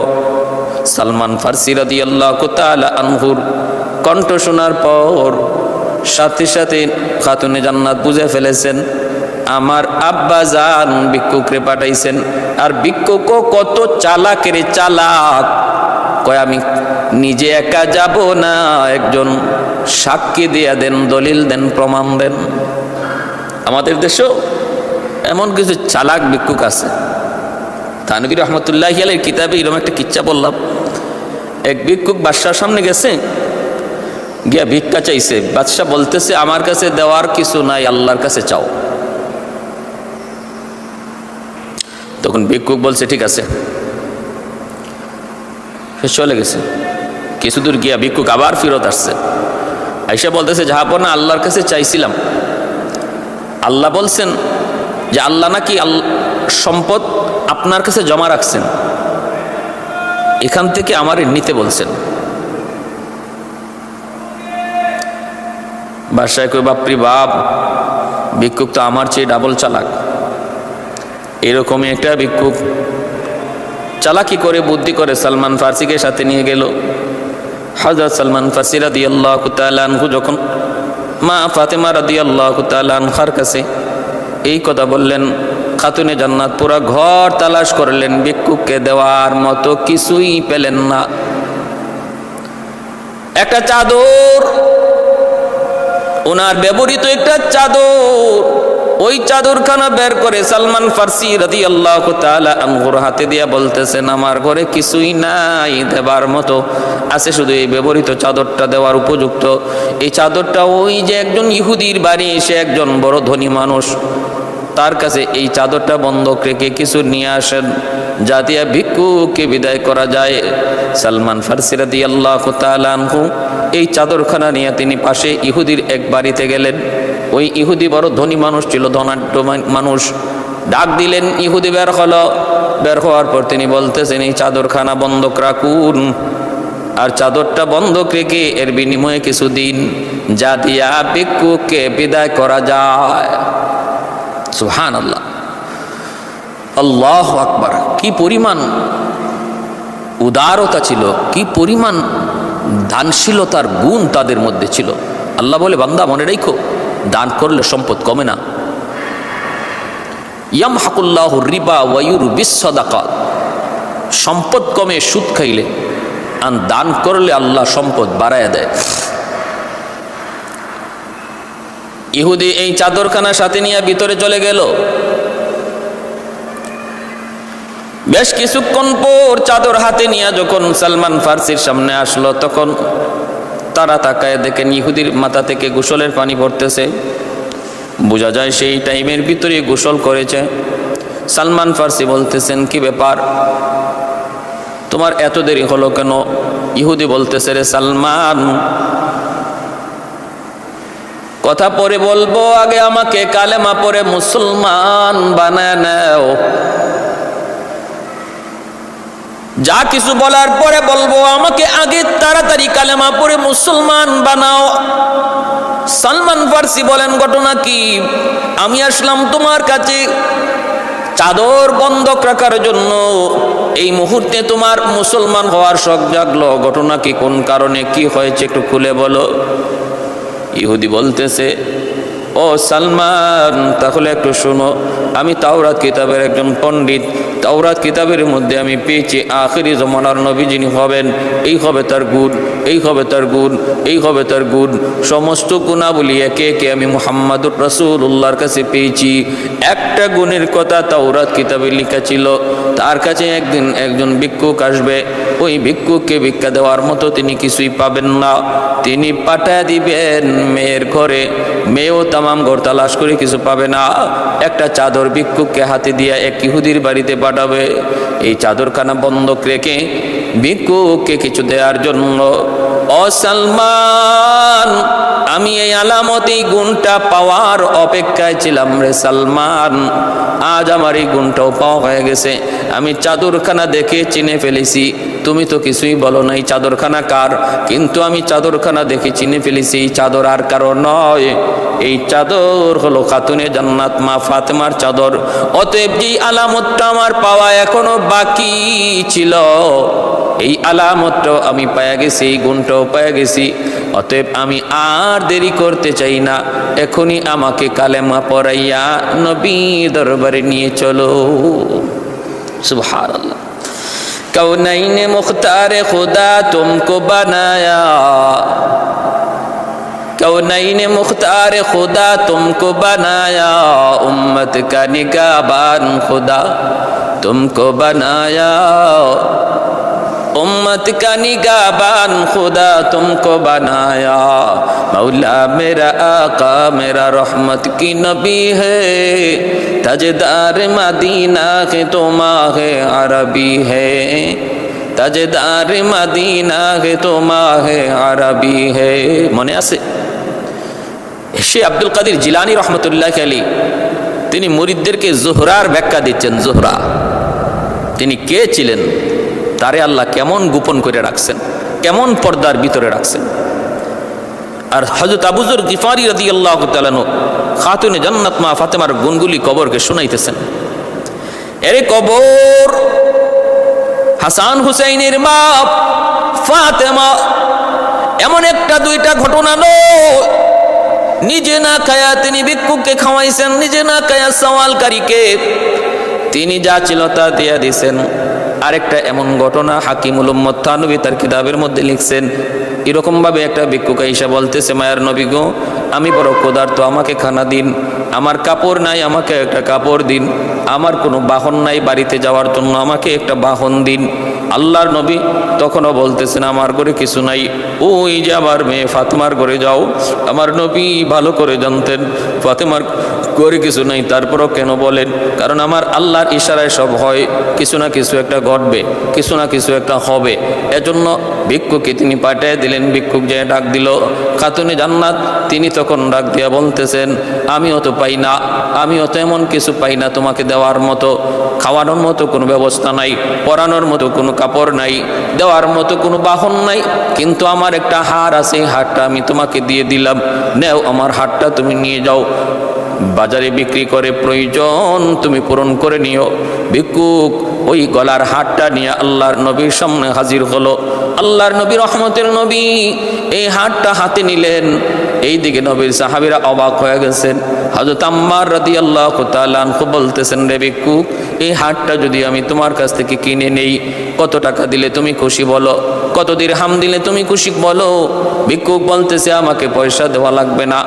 সালমান ফারসি রাদিয়াল্লাহু তাআলা আনহুর কণ্ঠ শোনার পর সাথে সাথে খাতুনে জান্নাত বুঝে ফেলেছেন, আমার আব্বা জান ভিক্ষুকরে পাঠাইছেন। আর ভিক্ষুকও কত চালাকের চালাক, কয় আমি নিজে একা যাব না, একজন সাক্ষী দিয়া দেন, দলিল দেন, প্রমাণ দেন। আমাদের দেশেও এমন কিছু চালাক ভিক্ষুক আছে। থানভী রহমতুল্লাহি আলাইহির কিতাবে এরকম একটা কিচ্ছা বললাম। এক ভিক্ষুক বাদশার সামনে গেছে, গিয়া ভিক্ষা চাইছে। বাদশা বলতেছে, আমার কাছে দেওয়ার কিছু নাই, আল্লাহর কাছে চাও। তখন ভিক্ষুক বলছে, ঠিক আছে। সে চলে গেছে। কিছু দূর গিয়া ভিক্ষুক আবার ফিরত আসছে। আয়েশা বলতেছে, জাহাপনা, আল্লাহর কাছে চাইছিলাম, আল্লাহ বলছেন যে আল্লাহ নাকি সম্পদ আপনার কাছে জমা রাখছেন, এখান থেকে আমার নিতে বলছেন। বাদশাহ কই, বাপরি বাপ, ভিক্ষুক তো আমার চেয়ে ডাবল চালাক। এরকমই একটা ভিক্ষুক চালাকি করে, বুদ্ধি করে সালমান ফারসিকে সাথে নিয়ে গেল। হযরত সালমান ফারসি রাদিয়াল্লাহু তাআলা আনহু যখন মা ফাতেমা রাদিয়াল্লাহু তাআলা আনহার কাছে এই কথা বললেন, খাতুনে জান্নাত পুরা ঘর তালাশ করলেন, ভিক্ষুককে দেওয়ার মতো কিছুই পেলেন না। একটা চাদর, ওনার ব্যবহৃত একটা চাদর, ওই চাদরখানা বের করে সালমান ফারসি রাদিয়াল্লাহু তাআলা আনহুর হাতে দিয়া বলতেছেন, আমার ঘরে কিছুই নাই দেবার মতো, আছে শুধু এই ব্যবহৃত চাদরটা দেওয়ার উপযুক্ত। এই চাদরটা ওই যে একজন ইহুদির বাড়ি, সে একজন বড় ধনী মানুষ, তার কাছে এই চাদরটা বন্ধক রেখে কিছু নিয়ে আসেন, যা দিয়া ভিক্ষুককে বিদায় করা যায়। সালমান ফারসি রাদিয়াল্লাহু তাআলা আনহু এই চাদরখানা নিয়ে তিনি পাশে ইহুদির এক বাড়িতে গেলেন। ওই ইহুদি বড় ধনী মানুষ ছিল, ধনাঢ্য মানুষ। ডাক দিলেন, ইহুদি বের হলো। বের হওয়ার পর তিনি বলতেছেন, এই চাদরখানা বন্ধক রাখুন, আর চাদরটা বন্ধক রেখে এর বিনিময়ে কিছু দিন, যা দিয়া ভিক্ষুককে বিদায় করা যায়। সুবহানাল্লাহ, আল্লাহু আকবার। কি পরিমাণ উদারতা ছিল, কি পরিমাণ দানশীলতার গুণ তাদের মধ্যে ছিল। আল্লাহ বলে, বান্দা মনে রাখো, দান করলে সম্পদ কমে না। ইয়ামহাকুল্লাহু রিবা ওয়া ইউরবিস সাদাকাত। সম্পদ কমে সুদ খাইলে, আর দান করলে আল্লাহ সম্পদ বাড়ায় দেয়। ইহুদি এই চাদরখানা সাথে নিয়ে ভিতরে চলে গেল। বেশ কিছুক্ষণ পর চাদর হাতে নিয়ে যখন সালমান ফার্সির সামনে আসলো, তখন তারা তাকায় দেখেন ইহুদির মাথা থেকে গোসলের পানি পড়তেছে। বোঝা যায় সেই টাইমের ভিতরে গোসল করেছে। সালমান ফার্সি বলতেছেন, কি ব্যাপার, তোমার এত দেরি হলো কেন? ইহুদি বলতেছে, রে সালমান, কথা পরে বলবো, আগে আমাকে কালেমা পড়ে মুসলমান বানায় নাও। যা কিছু বলার পরে বলবো, আমাকে আগে তাড়াতাড়ি কালেমা পড়ে মুসলমান বানাও। সালমান ফার্সি বলেন, ঘটনা কি? আমি আসলাম তোমার কাছে চাদর বন্ধক রাখার জন্য। এই মুহূর্তে তোমার মুসলমান হওয়ার শখ জাগলো, ঘটনা কি, কোন কারণে, কি হয়েছে একটু খুলে বলো। ইহুদি বলতেছে, ও সালমান, তাহলে একটু শোনো, আমি তাওরাত কিতাবের একজন পণ্ডিত। তাওরাত কিতাবের মধ্যে আমি পেয়েছি আখিরি জমানার নবী যিনি হবেন, এই হবে তার গুণ, এই হবে তার গুণ, এই হবে তার গুণ, সমস্ত গুণাবলী একে একে আমি মুহাম্মাদুর রাসূলুল্লাহর কাছে পেয়েছি। একটা গুণের কথা তাওরাত কিতাবে লেখা ছিল, তার কাছে একদিন একজন ভিক্ষুক আসবে, ওই ভিক্ষুককে ভিক্ষা দেওয়ার মতো তিনি কিছুই পাবেন না। তিনি পাঠায় দিবেন মেয়ের ঘরে, মেয়েও তামাম ঘর তালাশ করে কিছু পাবে না। একটা চাদর ভিক্ষুককে হাতে দিয়ে এক ইহুদির বাড়িতে পাঠাবে। এই চাদরখানা বন্ধক রেখে ভিক্ষুককে কিছু দেওয়ার জন্য। ও সালমান, আমি এই আলামত, এই গুণটা পাওয়ার অপেক্ষায় ছিলাম রে সালমান। আজ আমার এই গুণটাও পাওয়া হয়ে গেছে। আমি চাদরখানা দেখে চিনে ফেলেছি। তুমি তো কিছুই বলো নাই চাদরখানা কার, কিন্তু আমি চাদরখানা দেখে চিনে ফেলেছি। এই চাদর আর কারো নয়, এই চাদর হলো খাতুনে জান্নাত মা ফাতেমার চাদর। অতএব যে আলামতটা আমার পাওয়া এখনো বাকি ছিল, এই আলামতটাও আমি পায়া গেছি, এই গুণটাও পায়া গেছি। অতএব আমি আর দেরি করতে চাই না, এখনই আমাকে কালেমা পড়াইয়া নবী দরবারে নিয়ে চলো। সুবহানাল্লাহ। कौनैन मुख्तार खुदा तुमको बनाया, कौनैन मुख्तार खुदा तुमको बनाया, उम्मत का निगाहबान खुदा तुमको बनाया, उम्मत का निगाहबान खुदा तुमको बनाया। मौला मेरा आका मेरा रहमत की नबी है, ताजदार मदीना के तो माहे अरबी है, ताजदार मदीना के तो माहे अरबी है। মনে আছে শেখ আব্দুল কাদের জিলানী রহমতুল্লাহ আলাইহি তিনি মুরিদদেরকে জোহরার ব্যাখ্যা দিচ্ছেন। জোহরা তিনি কে ছিলেন, তারে আল্লাহ কেমন গোপন করে রাখছেন, কেমন পর্দার ভিতরে রাখছেন। আর হযরত আবু যর গিফারি রাদিয়াল্লাহু তাআলা আনহু খাতুনে জান্নাত মা ফাতেমার গুণগুলি কবরকে শোনাইতেছেন। এরে কবর, হাসান হুসাইনের মা ফাতেমা এমন একটা দুইটা ঘটনা নয়, নিজে না খায়া তিনি ভিক্ষুককে খাওয়াইছেন, নিজে না খায়া সওয়ালকারীকে তিনি যা ছিল তা দিয়া দিয়েছেন। আরেকটা এমন ঘটনা হাকিমুল উম্মত থানভী তার কিতাবের মধ্যে লিখছেন, এরকম ভাবে একটা ভিক্ষুক আইসা বলতেছে, মায়ার নবী গো, আমি বড় ক্ষুধার্ত, আমাকে খানা দিন, আমার কাপড় নাই, আমাকে একটা কাপড় দিন, আমার কোনো বাহন নাই বাড়িতে যাওয়ার জন্য, আমাকে একটা বাহন দিন। আল্লাহর নবী তখনও বলতেছেন, আমার ঘরে কিছু নাই, ওই যে আমার মেয়ে ফাতেমার ঘরে যাও। আমার নবী ভালো করে জানতেন ফাতেমার ঘরে কিছু নাই, তারপরও কেন বলেন, কারণ আমার আল্লাহর ইশারায় সব হয়, কিছু না কিছু একটা ঘটবে, কিছু না কিছু একটা হবে। এজন্য ভিক্ষুককে তিনি পাঠিয়ে দিলেন। ভিক্ষুক যে ডাক দিল খাতুনে জান্নাত, তিনি তখন ডাক দিয়া বলতেছেন, আমিও তো পাই না, আমিও তো এমন কিছু পাই না তোমাকে দেওয়ার মতো, খাওয়ানোর মতো কোনো ব্যবস্থা নাই, পরানোর মতো কোনো কাপড় নাই, দেওয়ার মতো কোনো বাহন নাই, কিন্তু আমার একটা হার আছে, হারটা আমি তোমাকে দিয়ে দিলাম, নেও আমার হারটা তুমি নিয়ে যাও, বাজারে বিক্রি করে প্রয়োজন তুমি পূরণ করে নিও। ভিক্ষুক ওই গলার হারটা নিয়ে আল্লাহর নবীর সামনে হাজির হলো। আল্লাহর নবী রহমতের নবী এই হারটা হাতে নিলেন। এইদিকে নবীর সাহাবীরা অবাক হয়ে গেছেন। হযরত আম্মার রাদিয়াল্লাহু তাআলা আনহু বলতেছেন, রে ভিক্ষুক, এই হারটা যদি আমি তোমার কাছ থেকে কিনে নেই, কত টাকা দিলে তুমি খুশি বলো? কত দিরহাম দিলে তুমি খুশি বলো? ভিক্ষুক বলতেছে, আমাকে পয়সা দেওয়া লাগবে না,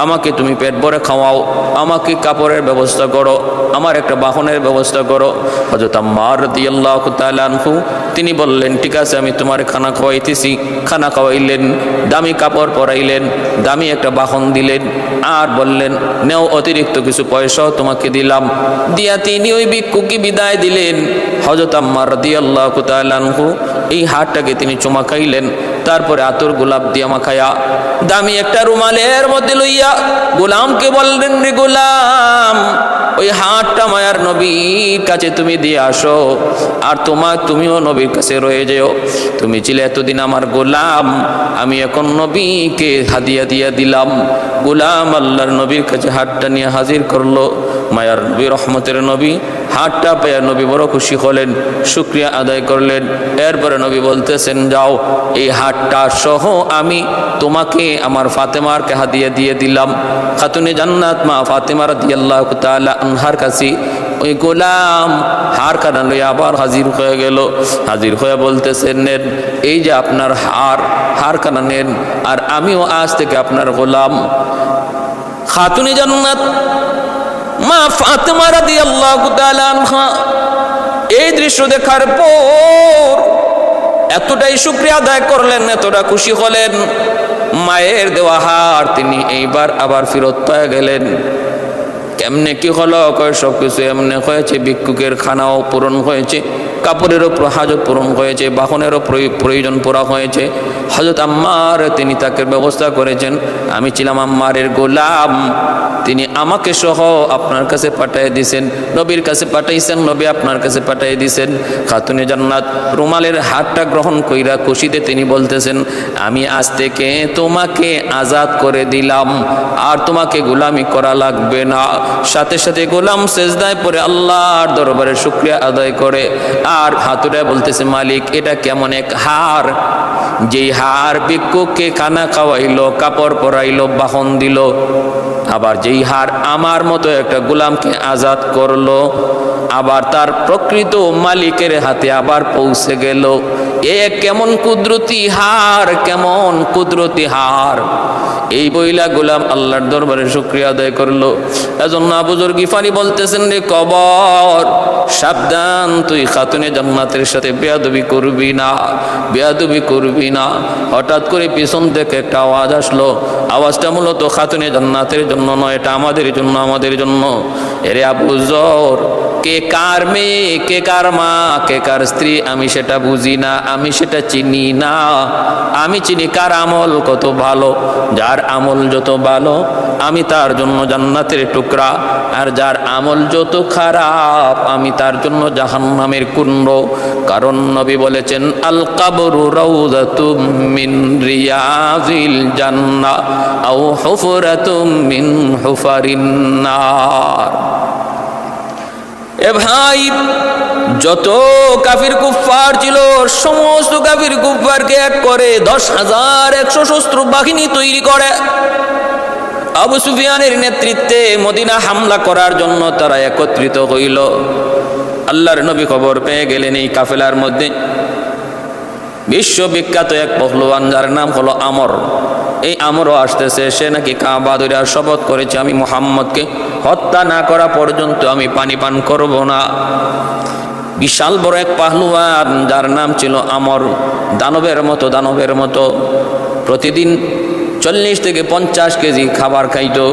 আমাকে তুমি পেট ভরে খাওয়াও, আমাকে কাপড়ের ব্যবস্থা করো, আমার একটা বাহনের ব্যবস্থা করো। হযরত আম্মার রাদিয়াল্লাহু তাআলা আনহু তিনি বললেন, ঠিক আছে, আমি তোমার খানা খাওয়াইতেছি। খানা খাওয়াইলেন, দামি কাপড় পরাইলেন, দামি একটা বাহন দিলেন, আর বললেন, নেও অতিরিক্ত কিছু পয়সাও তোমাকে দিলাম। দিয়া তিনি ওই ভিক্ষুককে বিদায় দিলেন। হযরত আম্মার রাদিয়াল্লাহু তাআলা আনহু এই হারটাকে তিনি চুমা খাইলেন। তারপরে আতর গোলাপ দিয়া মাখায়া দামি একটা রুমালের মধ্যে লইয়া গোলামকে বললেন, রে গোলাম, ওই হারটা মায়ার নবীর কাছে তুমি দিয়ে আসো, আর তুমিও নবীর কাছে রয়ে যেও। তুমি ছিলে এতদিন আমার গোলাম, আমি এখন নবীকে হাদিয়া দিয়া দিলাম। গোলাম আল্লাহর নবীর কাছে হারটা নিয়ে হাজির করলো। মায়ার নবী রহমতের নবী হারটা পেয়ে নবী বড় খুশি হলেন, শুকরিয়া আদায় করলেন। এরপরে নবী বলতেছেন, যাও, এই হারটা সহ আমি তোমাকে আমার ফাতেমারকে হাদিয়া দিয়ে দিলাম। খাতুনে জান্নাত মা ফাতেমা রাদিয়াল্লাহু তাআলা আনহার কাছে ওই গোলাম হার কানা লইয়া আবার হাজির হয়ে গেল। হাজির হয়ে বলতেছেন, নেন, এই যে আপনার হার কানা নেন, আর আমিও আজ থেকে আপনার গোলাম। খাতুনে জান্নাত মা ফাতেমা রাদিয়াল্লাহু তাআলা আনহা এই দৃশ্য দেখার পর এতটাই শুকরিয়া আদায় করলেন, এতটা খুশি হলেন। মায়ের দেওয়া হার তিনি এইবার আবার ফেরত পেয়ে গেলেন। কেমনে কি হলো? সব কিছু এমনি হয়েছে, ভিক্ষুকের খানাও পূরণ হয়েছে, কাপড়েরও হাজত পূরণ হয়েছে, বাহনেরও প্রয়োজন পুরা হয়েছে। হযরত আম্মার তিনি তাকে ব্যবস্থা করেছেন। আমি ছিলাম আম্মারের গোলাম, তিনি আমাকে সহ আপনার কাছে পাঠিয়ে দিয়েছেন, নবীর কাছে পাঠাইছেন, নবী আপনার কাছে পাঠিয়ে দিয়েছেন। খাতুনে জান্নাত রুমালের হাতটা গ্রহণ কইরা খুশিতে তিনি বলতেছেন, আমি আজ থেকে তোমাকে আজাদ করে দিলাম, আর তোমাকে গোলামি করা লাগবে না। সাথে সাথে গোলাম সেজদায় পড়ে আল্লাহর দরবারে শুকরিয়া আদায় করে, আর হাতুড়ে বলতেছে, মালিক, এটা কেমন এক হার, যেই হার ভিক্ষুককে খানা খাওয়াইলো, কাপড় পরাইলো, বাহন দিল, আবার যেই হার আমার মতো একটা গোলামকে আজাদ করলো, আবার তার প্রকৃত মালিকের হাতে আবার পৌঁছে গেল। এ কেমন কুদরতি হার, কেমন কুদরতি হার। এই বইলা গোলাম আল্লাহর দরবারে শুকরিয়া আদায় করলো। এজন্য আবু যর গিফারি বলতেছেন, রে কবর, সাবধান, তুই খাতুনে জান্নাতের সাথে বেয়াদবি করবি না, বেয়াদবি করবি না। হঠাৎ করে পিছন থেকে একটা আওয়াজ আসলো। আওয়াজটা মূলত খাতুনে জান্নাতের জন্য নয়, এটা আমাদের জন্য, আমাদের জন্য। এরে আবু যর, কে কার মেয়ে, কে কার মা, কে কার স্ত্রী, আমি সেটা বুঝি না, আমি সেটা চিনি না। আমি চিনি কার আমল কত ভালো। যার আমল যত ভালো আমি তার জন্য জান্নাতের টুকরা, আর যার আমল যত খারাপ আমি তার জন্য জাহান্নামের কুণ্ড। কারণ নবী বলেছেন, আল কবরু রাউযাতুম মিন রিয়াযিল জান্নাহ আও হুফরাতুম মিন হুফারিন নার। এ ভাই, যত কাফির কুফফার ছিল সমস্ত কাফির কুফফারকে এক করে 10,100 সশস্ত্র বাহিনী তৈরি করে আবু সুফিয়ানের নেতৃত্বে মদিনা হামলা করার জন্য তারা একত্রিত হইল। আল্লাহর নবী খবর পেয়ে গেলেন এই কাফেলার মধ্যে বিশ্ববিখ্যাত এক পহলওয়ান, যার নাম হলো আমর। এই আমরও আসতেছে, সে নাকি কাবা ধরে শপথ করেছে, আমি মুহাম্মদকে হত্যা না করা পর্যন্ত আমি পানি পান করব না। বিশাল বড় এক পাহলওয়ান, যার নাম ছিল আমর। দানবের মতো প্রতিদিন 40 থেকে 50 কেজি খাবার খাইতো।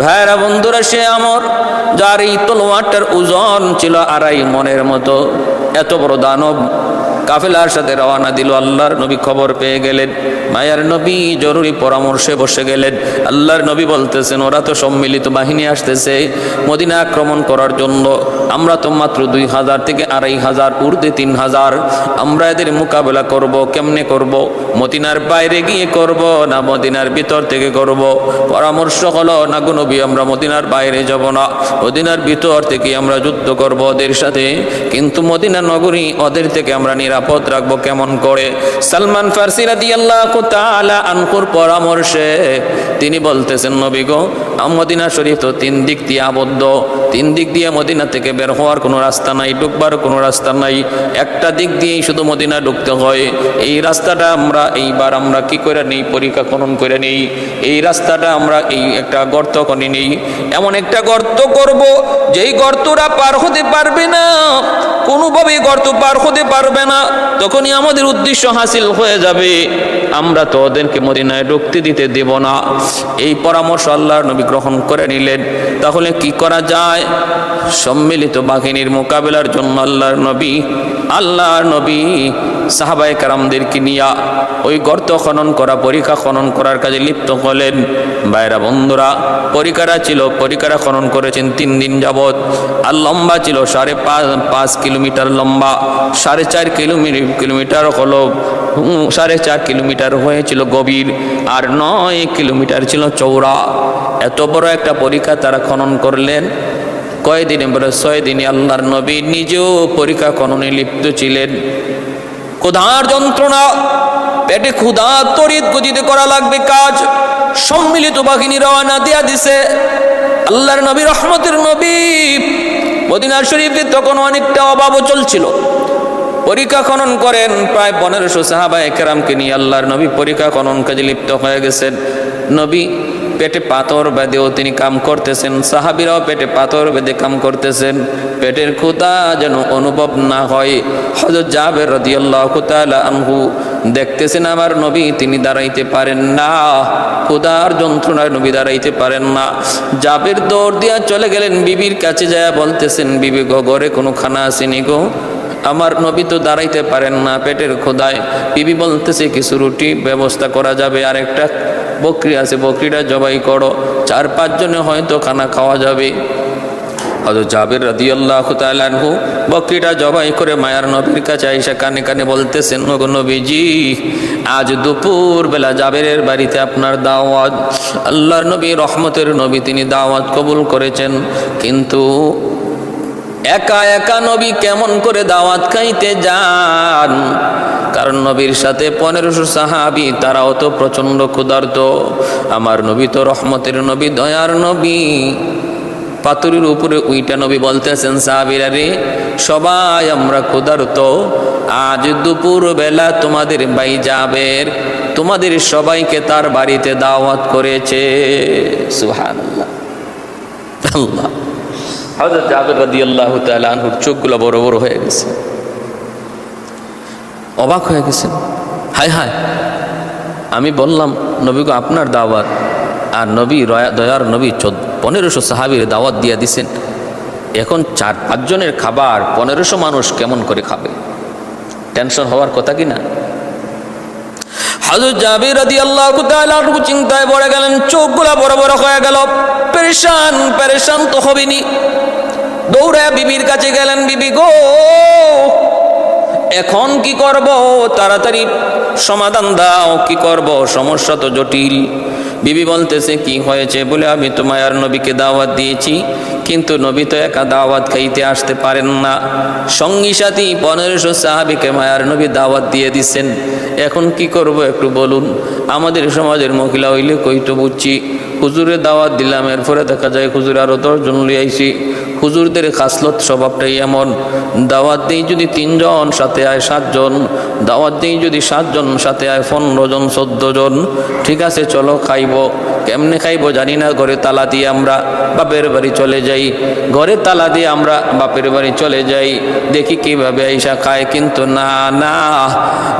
ভাইরা বন্ধুরা, সে আমর, যার এই তলোয়ারটার ওজন ছিল 2.5 মনের মতো। এত বড় দানব কাফেলার সাথে রওনা দিল। আল্লাহর নবী খবর পেয়ে গেলেন। মায়ার নবী জরুরি পরামর্শে বসে গেলেন। আল্লাহর নবী বলতেছেন, ওরা তো সম্মিলিত বাহিনী আসতেছে মদিনা আক্রমণ করার জন্য, আমরা তো মাত্র 2000 থেকে 2500, ঊর্ধ্বে 3000। আমরা এদের মোকাবেলা করব কেমনে করব? মদিনার বাইরে গিয়ে করব না মদিনার ভিতর থেকে করব? পরামর্শ হলো, না গো নবী, আমরা মদিনার বাইরে যাব না, মদিনার ভিতর থেকে আমরা যুদ্ধ করব ওদের সাথে, কিন্তু মদিনা নগরী ওদের থেকে আমরা নিরাপদ রাখবো কেমন করে? সালমান ফারসি রাদিয়াল্লাহু তাআলা আনহুর পরামর্শে তিনি বলতেছেন, নবী গো, মদিনা শরীফ তো 3 দিক দিয়ে আবদ্ধ, 3 দিক দিয়ে মদিনা থেকে বের হওয়ার কোনো রাস্তা নাই, ঢুকবার কোনো রাস্তা নাই, একটা দিক দিয়েই শুধু মদিনা ঢুকতে হয়। এই রাস্তাটা এইবার আমরা কি করে নেই? পরীক্ষা খনন করে নেই। এই রাস্তাটা আমরা এই একটা গর্ত করে নেই, এমন একটা গর্ত করব যেই গর্তটা পার হতে পারবে না, কোনোভাবে গর্ত পার হতে পারবে না, তখনই আমাদের উদ্দেশ্য হাসিল হয়ে যাবে, আমরা তো ওদেরকে মদিনায় ঢুকতে দিতে দেব না। এই পরামর্শ আল্লাহর নবী গ্রহণ করে নিলেন। তাহলে কি করা যায়? সম্মিলিত বাহিনীর মোকাবেলার জন্য আল্লাহর নবী সাহাবায়ে কেরামদেরকে নিয়ে ওই গর্ত খনন করা, পরীক্ষা খনন করার কাজে লিপ্ত হলেন। ভাইরা বন্ধুরা, পরীক্ষারা খনন করেছেন 3 দিন যাবৎ, আর লম্বা ছিল 5.5 কিলোমিটার লম্বা, 4.5 কিলোমিটার হলো, 4.5 কিলোমিটার হয়েছিল গভীর, আর 9 কিলোমিটার ছিল চওড়া। এত বড় একটা পরীক্ষা তারা খনন করলেন। কয়দিনে? বলে 6 দিনে। আল্লাহর নবী নিজেও পরীক্ষা খননে লিপ্ত ছিলেন। ক্ষুধার যন্ত্রণা, পেটে ক্ষুধা, তড়িৎ গতিতে করা লাগবে কাজ। সম্মিলিত বাহিনী রওনা দিয়া দিছে। আল্লাহর নবী, রহমতের নবী, মদিনা শরীফে তখন অনেকটা অভাবও চলছিল। পরীক্ষা খনন করেন, প্রায় 1500 সাহাবায়ে কেরামকে নিয়ে আল্লাহর নবী পরীক্ষা খনন কাজে লিপ্ত হয়ে গেছেন। নবী পেটে পাথর বেঁধেও তিনি কাম করতেছেন, সাহাবীরাও পেটে পাথর বেঁধে কাম করতেছেন, পেটের ক্ষুধা যেন অনুভব না হয়। হযরত জাবের রাদিয়াল্লাহু তাআলা আনহু দেখতেছেন আমার নবী তিনি দাঁড়াইতে পারেন না, ক্ষুধার যন্ত্রণায় নবী দাঁড়াইতে পারেন না। জাবের দৌড় দিয়া চলে গেলেন বিবির কাছে, যায় বলতেছেন, বিবি গো, ঘরে কোনো খানা আসেনি গো, আমার নবী তো দাঁড়াইতে পারেন না পেটের ক্ষুধায়। বিবি বলতেছে, কিছু রুটি ব্যবস্থা করা যাবে, আর একটা বকরি আছে, বকরিটা জবাই করো, 4-5 জনে হয়তো খানা খাওয়া যাবে। হযরত জাবের রাদিয়াল্লাহু তাআলা আনহু বকরিটা জবাই করে মায়ার নবীর কাছে আয়েশা কানে কানে বলতেছেন, ওগো নবীজি, আজ দুপুর বেলা জাবেরের বাড়িতে আপনার দাওয়াত। আল্লাহর নবী, রহমতের নবী, তিনি দাওয়াত কবুল করেছেন, কিন্তু একা একা নবী কেমন করে দাওয়াত খাইতে যান? কারণ নবীর সাথে 1500 সাহাবী, তারাও তো প্রচন্ড ক্ষুধার্ত। আমার নবী তো রহমতের নবী, দয়ার নবী, পাথরের উপরে উইটা নবী বলতেছেন, সাহাবীরা রে, সবাই আমরা ক্ষুধার্ত, আজ দুপুর বেলা তোমাদের ভাই জাবের তোমাদের সবাইকে তার বাড়িতে দাওয়াত করেছে। সুবহানাল্লাহ। আল্লাহ, হযরত জাবের রাদিয়াল্লাহু তাআলা আনহুর চোখগুলো বড় বড় হয়ে গেছে, অবাক হয়ে গেছেন। হায় হায়, আমি বললাম নবীকে আপনার দাওয়াত, আর নবী দয়ার নবী 1500 সাহাবীর দাওয়াত দিয়ে দিছেন, এখন 4-5 জনের খাবার 1500 মানুষ কেমন করে খাবে? টেনশন হওয়ার কথা কি না? হযরত জাবের রাদিয়াল্লাহু তাআলা আনহু চিন্তায় পড়ে গেলেন, চোখগুলো বড় বড় হয়ে গেল, পেরেশান তো হবেনি। দৌড়ে বিবির কাছে গেলেন, বিবি গো, এখন কি করব? তাড়াতাড়ি সমাধান দাও, কি করব? সমস্যা তো জটিল। বিবি বলতেছে, কি হয়েছে? বলে, আমি তো মায়ার নবীকে দাওয়াত দিয়েছি, কিন্তু নবী তো একা দাওয়াত খাইতে আসতে পারেন না, সঙ্গী সাথী 1500 সাহাবীকে মায়ার নবী দাওয়াত দিয়ে দিচ্ছেন, এখন কি করব একটু বলুন। আমাদের সমাজের মহিলা হইলে কইতো বুঝছি, হুজুরে দাওয়াত দিলাম, এরপরে দেখা যায় হুজুর আরো 10 জন লিয়ে আইছি। হুজুরদের খাসলত স্বভাবটাই এমন, দাওয়াত দিই যদি 3 জন, সাথে আয় 7 জন, দাওয়াত দিই যদি 7 জন, সাথে আয় 15 জন 14 জন, ঠিক আছে চলো খাইব। কেমনে খাইব জানি না, ঘরে তালা দিয়ে আমরা বাপের বাড়ি চলে যাই, ঘরে তালা দিয়ে আমরা বাপের বাড়ি চলে যাই, দেখি কিভাবে আইসা খায়। কিন্তু না না,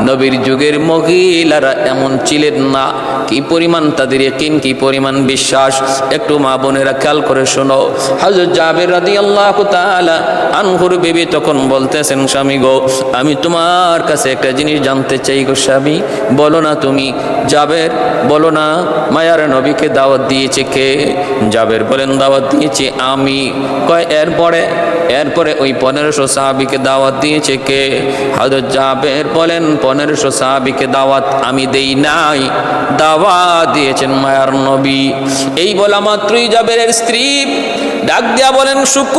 নবীর যুগের মহিলারা এমন ছিলেন না। কি পরিমাণ তাদের ইয়াকিন, কি পরিমাণ বিশ্বাস, একটু মা বোনেরা খেয়াল করে শোনো। হযরত জাবের রাদিয়াল্লাহু রাদিয়াল্লাহু তাআলা আনহুর বিবি তখন বলতেছেন, স্বামী গো, আমি তোমার কাছে একটা জিনিস জানতে চাই গো স্বামী, বলো না তুমি। জাবের বলো না, মায়ার নবীকে দাওয়াত দিয়েছে কে? জাবের বলেন, দাওয়াত দিয়েছি আমি। কয় এরপরে ওই 1500 সাহাবীকে দাওয়াত দিয়েছে কে? হযরত জাবের বলেন, 1500 সাহাবীকে দাওয়াত আমি দেই নাই, দাওয়াত দিয়েছেন মায়ার নবী। এই বলা মাত্রই জাবেরের স্ত্রী ডাক দিয়া বলেন, শুকুর,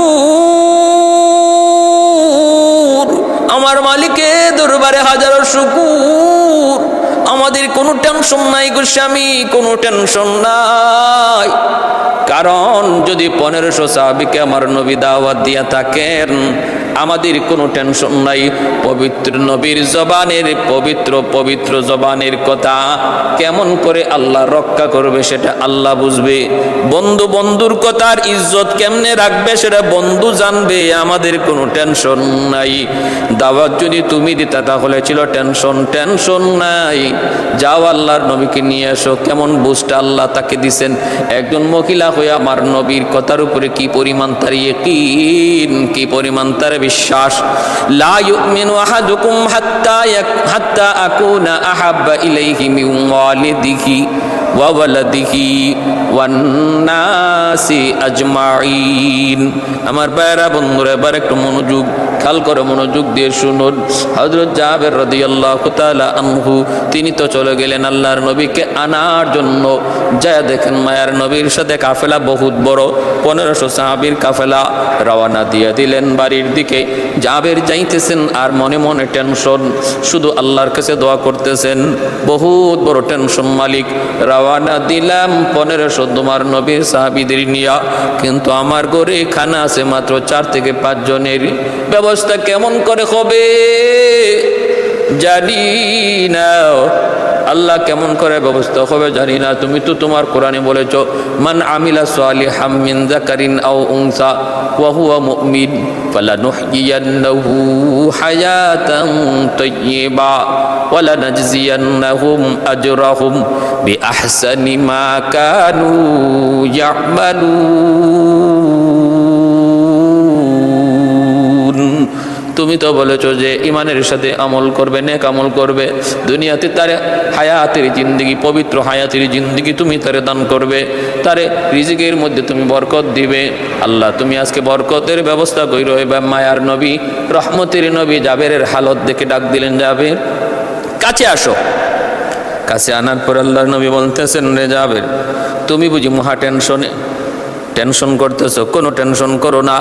আমার মালিকের দরবারে হাজারো শুকুর, আমাদের কোনো টেনশন নাই গো স্বামী, কোনো টেনশন নাই। কারণ যদি 1500 সাহাবীকে আমার নবী দাওয়াত দিয়া থাকেন, আমাদের কোনো টেনশন নাই। পবিত্র নবীর জবানের পবিত্র জবানের কথা কেমন করে আল্লাহ রক্ষা করবে সেটা আল্লাহ বুঝবে। বন্ধুর কথার ইজ্জত কেমনে রাখবে সেটা বন্ধু জানবে। আমাদের কোনো টেনশন নাই। দাওয়াত যদি তুমি দিতা তাহলে ছিল টেনশন নাই। যাও আল্লাহর নবীকে নিয়ে আসো। কেমন বুঝটা আল্লাহ তাকে দিছেন। একজন মহিলা হয়ে আমার নবীর কথার উপরে কি পরিমাণ তার ইয়াকিন, কি পরিমাণ তার বিশ্বাস। লা ইউমিনু আহাদুকুম হাত্তা আকুনা আহাব্বা ইলাইহি মিন ওয়ালিদিহি ওয়া ওয়ালাদিহি ওয়ান নাসি আজমাইন। আমার ভাইরা বন্ধুরা, এবার একটু মনোযোগ, খেয়াল করে মনোযোগ দিয়ে শুনুন। হযরত জাবের রাদিয়াল্লাহু তাআলা আনহু তিনি তো চলে গেলেন আল্লাহর নবীকে আনার জন্য। যায় দেখেন মায়ার নবীর সাথে কাফেলা বহুত বড়, 1500 সাহাবীর কাফেলা রওনা দিয়ে দিলেন বাড়ির দিকে। জাবের যাইতেছেন আর মনে মনে টেনশন, শুধু আল্লাহর কাছে দোয়া করতেছেন। বহুত বড় টেনশন মালিক। রওনা দিলাম 1500 তোমার নবীর সাহাবীদের নিয়া, কিন্তু আমার ঘরে খানা আছে মাত্র 4 থেকে 5 জনের। ব্যবস্থা কেমন করে হবে জানি না, আল্লাহ কেমন করে ব্যবস্থা হবে জানি না। তুমি তো তোমার কোরআনে বলেছো, মান আমিলা সালিহাম মিন যাকারিন আও উনসা ওয়া হুয়া মুমিন ফালানুহয়িয়ান্নাহু হায়াতান তাইয়্যিবা ওয়া লানাজজিয়ান্নাহুম আজরাহুম বিআহসানি মা কানু ইয়ামালুন। তুমি তো বলেছো যে ইমানের সাথে আমল করবে, নেক আমল করবে, দুনিয়াতে তার হায়াতের জিন্দগি, পবিত্র হায়াতের জিন্দগি তুমি তারে দান করবে, তারে রিজিকের মধ্যে তুমি বরকত দিবে। আল্লাহ তুমি আজকে বরকতের ব্যবস্থা কইরো। এবার মায়ার নবী, রহমতের নবী জাবেরের হালত দেখে ডাক দিলেন, জাবের কাছে আসো। কাছে আনার পর আল্লাহর নবী বলতেছেন, রে জাবের, তুমি বুঝি মহা টেনশন করতেছো? কোনো টেনশন করো না।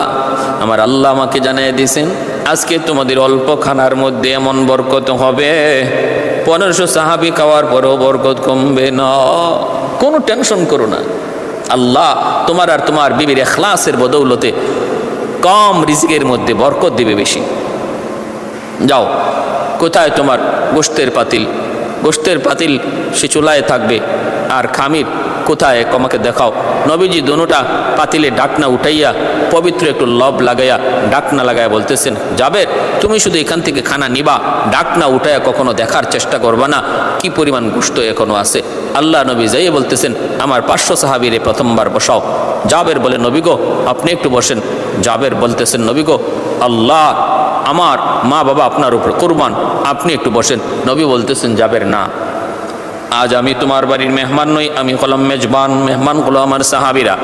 আমার আল্লাহ আমাকে জানিয়ে দিয়েছেন আজকে তোমাদের অল্প খানার মধ্যে এমন বরকত হবে, 1500 সাহাবী খাওয়ার পরেও বরকত কমবে না। কোনো টেনশন করো না। আল্লাহ তোমার আর তোমার বিবির ইখলাসের বদৌলতে কম রিজিকের মধ্যে বরকত দিবে বেশি। যাও, কোথায় তোমার গোশতের পাতিল? সে চুলায় থাকবে। আর খামির কোথায় আমাকে দেখাও। নবীজি দোনোটা পাতিলে ডাকনা উঠাইয়া পবিত্র একটু লব লাগাইয়া ডাকনা লাগাইয়া বলতেছেন, জাবের তুমি শুধু এখান থেকে খানা নিবা, ডাকনা উঠাইয়া কখনো দেখার চেষ্টা করবা না কি পরিমাণ গোশত এখনো আছে। আল্লাহ নবী যাইয়ে বলতেছেন, আমার 500 সাহাবীরে প্রথমবার বসাও। জাবের বলে, নবী গো আপনি একটু বসেন। জাবের বলতেছেন, নবী গো আল্লাহ আমার মা বাবা আপনার উপর কুরবান, আপনি একটু বসেন। নবী বলতেছেন, জাবের না, আজ আমি তোমার বাড়ির মেহমান নই, আমি হলাম মেজবান। মেহমান হলো আমার সাহাবীরা।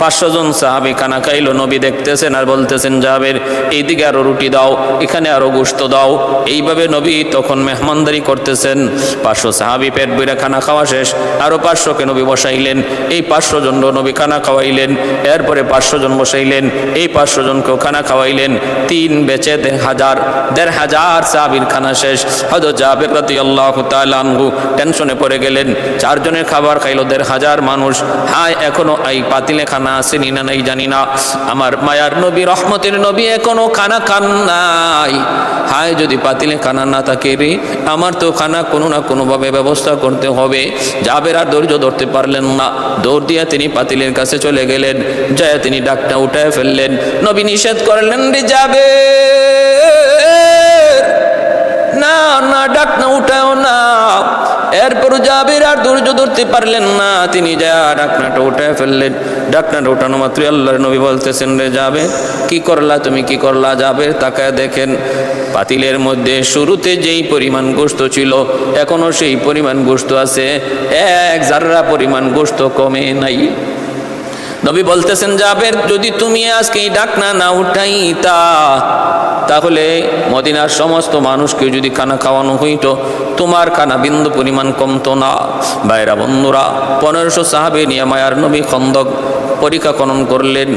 500 জন সাহাবী খানা খাইলো। নবী দেখতেছেন আর বলতেছেন, জাবের এইদিকে আরো রুটি দাও, এখানে আরো গোশত দাও। এইভাবে নবী তখন মেহমানদারি করতেছেন। 500 সাহাবী পেট ভরে খানা খাওয়া শেষ, আরো 500কে নবী বসাইলেন। এই 500 জন নবী খানা খাওয়াইলেন। এরপরে 500 জন বসাইলেন, এই 500 জনকেও খানা খাওয়াইলেন। 3 বেচে 1,500 সাহাবীর খানা শেষ। হযরত জাবের রাদিয়াল্লাহু তাআলা আনহু টেনশনে পড়ে গেলেন। 4 জনের খাবার খাইলো 1,500 মানুষ। হায়, এখনো এই পাতিলে খানা আসেনি না নাই জানি না। আমার মায়ার নবী, রহমতের নবী এখনো খানা খান নাই। হায়, যদি পাতিলে খানা না থাকে রে, আমার তো খানা কোনো না কোনোভাবে ব্যবস্থা করতে হবে। জাবের আর ধৈর্য ধরতে পারলেন না। দৌড় দিয়া তিনি পাতিলের কাছে চলে গেলেন। যায় তিনি ডাকটা উঠায় ফেললেন। নবী নিষেধ করলেন, রে জাবের, না না, ডাকনা উঠাও না। এরপর জাবের আর ধৈর্য ধরতে পারলেন না, তিনি যা ঢাকনাটা উঠায় ফেললেন। ঢাকনাটা উঠানো মাত্রই আল্লাহর নবী বলতেছেন, রে যাবে কি করলা, তুমি কি করলা? যাবে তাকায় দেখেন পাতিলের মধ্যে শুরুতে যেই পরিমাণ গোশত ছিল এখনো সেই পরিমাণ গোশত আছে, এক জাররা পরিমাণ গোশত কমে নাই। নবী বলতেছেন, জাবের যদি তুমি আজকে এই ঢাকনা না উঠাইতা তাহলে মদিনার সমস্ত মানুষকে যদি খানা খাওয়ানো হইতো তোমার খানা বিন্দু পরিমাণ কমতো না। ভাইরা বন্ধুরা, 1500 সাহাবে নিয়ে মায়ার নবী খন্দক পরিখা খনন করলেন।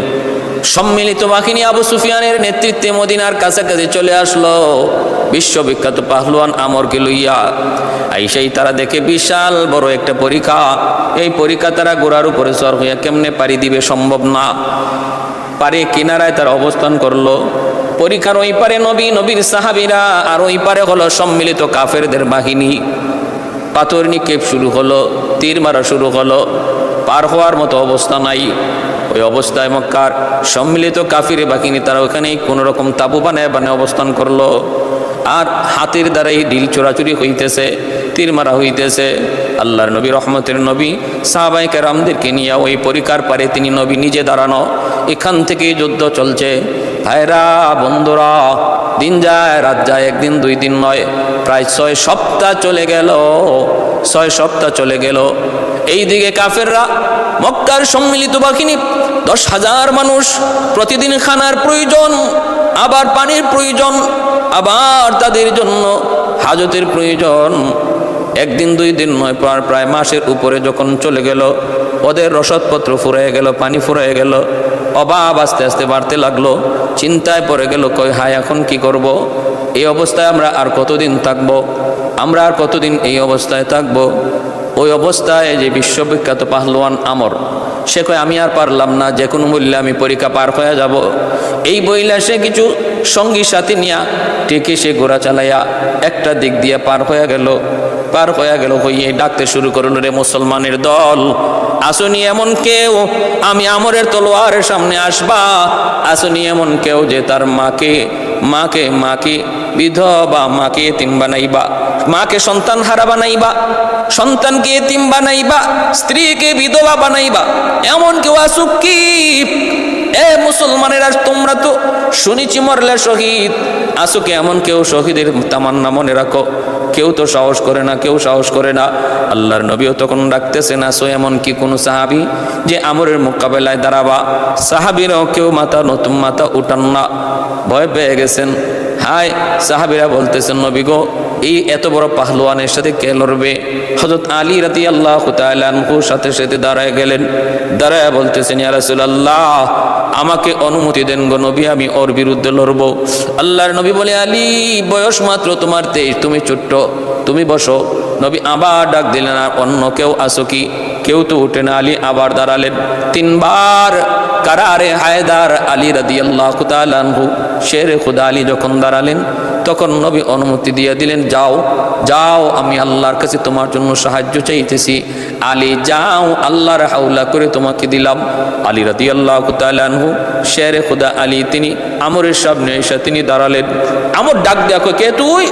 সম্মিলিত বাহিনী আবু সুফিয়ানের নেতৃত্বে মদিনার কাছাকাছি চলে আসলো বিশ্ববিখ্যাত পাহলুয়ান আমরকে লইয়া। আইসাই তারা দেখে বিশাল বড় একটা পরীক্ষা। এই পরীক্ষা তারা গোড়ার উপরে সর হইয়া কেমনে পাড়ি দিবে, সম্ভব না। পারে কিনারায় তারা অবস্থান করলো। পরীক্ষার ওই পারে নবী, নবীর সাহাবীরা, আর ওই পারে হলো সম্মিলিত কাফেরদের বাহিনী। পাথর নিক্ষেপ শুরু হলো, তীর মারা শুরু হলো, পার হওয়ার মতো অবস্থা নাই। ওই অবস্থায় মক্কার সম্মিলিত কাফির বাহিনী তারা ওখানেই কোনো রকম তাবু বানায় অবস্থান করলো। আর হাতের দ্বারাই ঢিল চোরাচুরি হইতেছে, তীর মারা হইতেছে। আল্লাহর নবী, রহমতের নবী, সাহাবায়ে কেরামদেরকে নিয়ে ওই পরীক্ষার পারে তিনি নবী নিজে দাঁড়ানো। এখান থেকেই যুদ্ধ চলছে। ভাইরা বন্ধুরা, দিন যায় রাত যায়, একদিন দুই দিন নয়, প্রায় 6 সপ্তাহ চলে গেল। 6 সপ্তাহ চলে গেল। এইদিকে কাফেররা, মক্কার সম্মিলিত বাহিনী 10,000 মানুষ, প্রতিদিন খানার প্রয়োজন, আবার পানির প্রয়োজন, আবার তাদের জন্য হাজতের প্রয়োজন। একদিন দুই দিন নয়, প্রায় মাসের উপরে যখন চলে গেল, ওদের রসদপত্র ফুরাইয়ে গেল, পানি ফুরাইয়ে গেল, অভাব আস্তে আস্তে বাড়তে লাগলো। চিন্তায় পড়ে গেল, কই হায় এখন কি করব? এই অবস্থায় আমরা আর কতদিন থাকব? আমরা আর কতদিন এই অবস্থায় থাকব? ওই অবস্থায় যে বিশ্ববিখ্যাত পাহলওয়ান আমর, সে কয় আমি আর পারলাম না, যে কোনো মূল্যে আমি পরীক্ষা পার হয়ে যাব। এই বইলা সে কিছু সঙ্গী সাথী নিয়া টেকে সে ঘোড়া চালাইয়া একটা দিক দিয়ে পার হয়ে গেল। হইয়ে ডাকতে শুরু করল, রে মুসলমানের দল, আসনি এমন কেউ, আমি আমরের তলোয়ারের সামনে আসবা? আসনি এমন কেউ যে তার মাকে বিধবা, মাকে এতিম বানাইবা, মাকে সন্তান হারা বানাইবা, সন্তানকে এতিম বানাইবা, স্ত্রীকে বিধবা বানাইবা, এমন কেউ আসুক কি? এ মুসলমানেরা, তোমরা তো শুনেছি মরলে শহীদ, আসুক এমন কেউ? শহীদের তামান্না মনে রাখো। কেউ তো সাহস করে না, কেউ সাহস করে না। আল্লাহর নবীও তখন ডাকতেছেন, আসো এমন কি কোনো সাহাবি যে আমরের মোকাবেলায় দাঁড়াবা? সাহাবিরাও কেউ নতুন মাথা উঠান না, ভয় পেয়ে গেছেন। হায়, সাহাবিরা বলতেছেন, নবী গো, এই এত বড় পাহলওয়ানের সাথে কে লড়বে? হযরত আলী রাদিয়াল্লাহু তাআলা আনহুর সাথে দাঁড়ায় গেলেন। দাঁড়ায় বলতেছেন, ইয়া রাসূলুল্লাহ, আমাকে অনুমতি দেন গো নবী, আমি ওর বিরুদ্ধে লড়ব। আল্লাহর নবী বলে, আলী, বয়স মাত্র তোমার 23, তুমি ছোট্ট, তুমি বসো। নবী আবার ডাক দিলেন, আর অন্য কেউ আসো কি? কেউ তো উঠে না। আলী আবার দাঁড়ালেন। 3 বার কারারে হায়দার আলী রাদিয়াল্লাহু তাআলা আনহু, শেরে খুদা আলী যখন দাঁড়ালেন, তখন নবী অনুমতি দিয়ে দিলেন, যাও যাও, আমি আল্লাহর কাছে তোমার জন্য সাহায্য চাইতেছি। আলী যাও, আল্লাহর হাওলা করে তোমাকে দিলাম। আলী রাদিয়াল্লাহু তাআলা আনহু, শেরে খুদা আলী, তিনি আমরের সামনে এসে তিনি দাঁড়ালেন। আমর ডাক দেখো, কে তুই?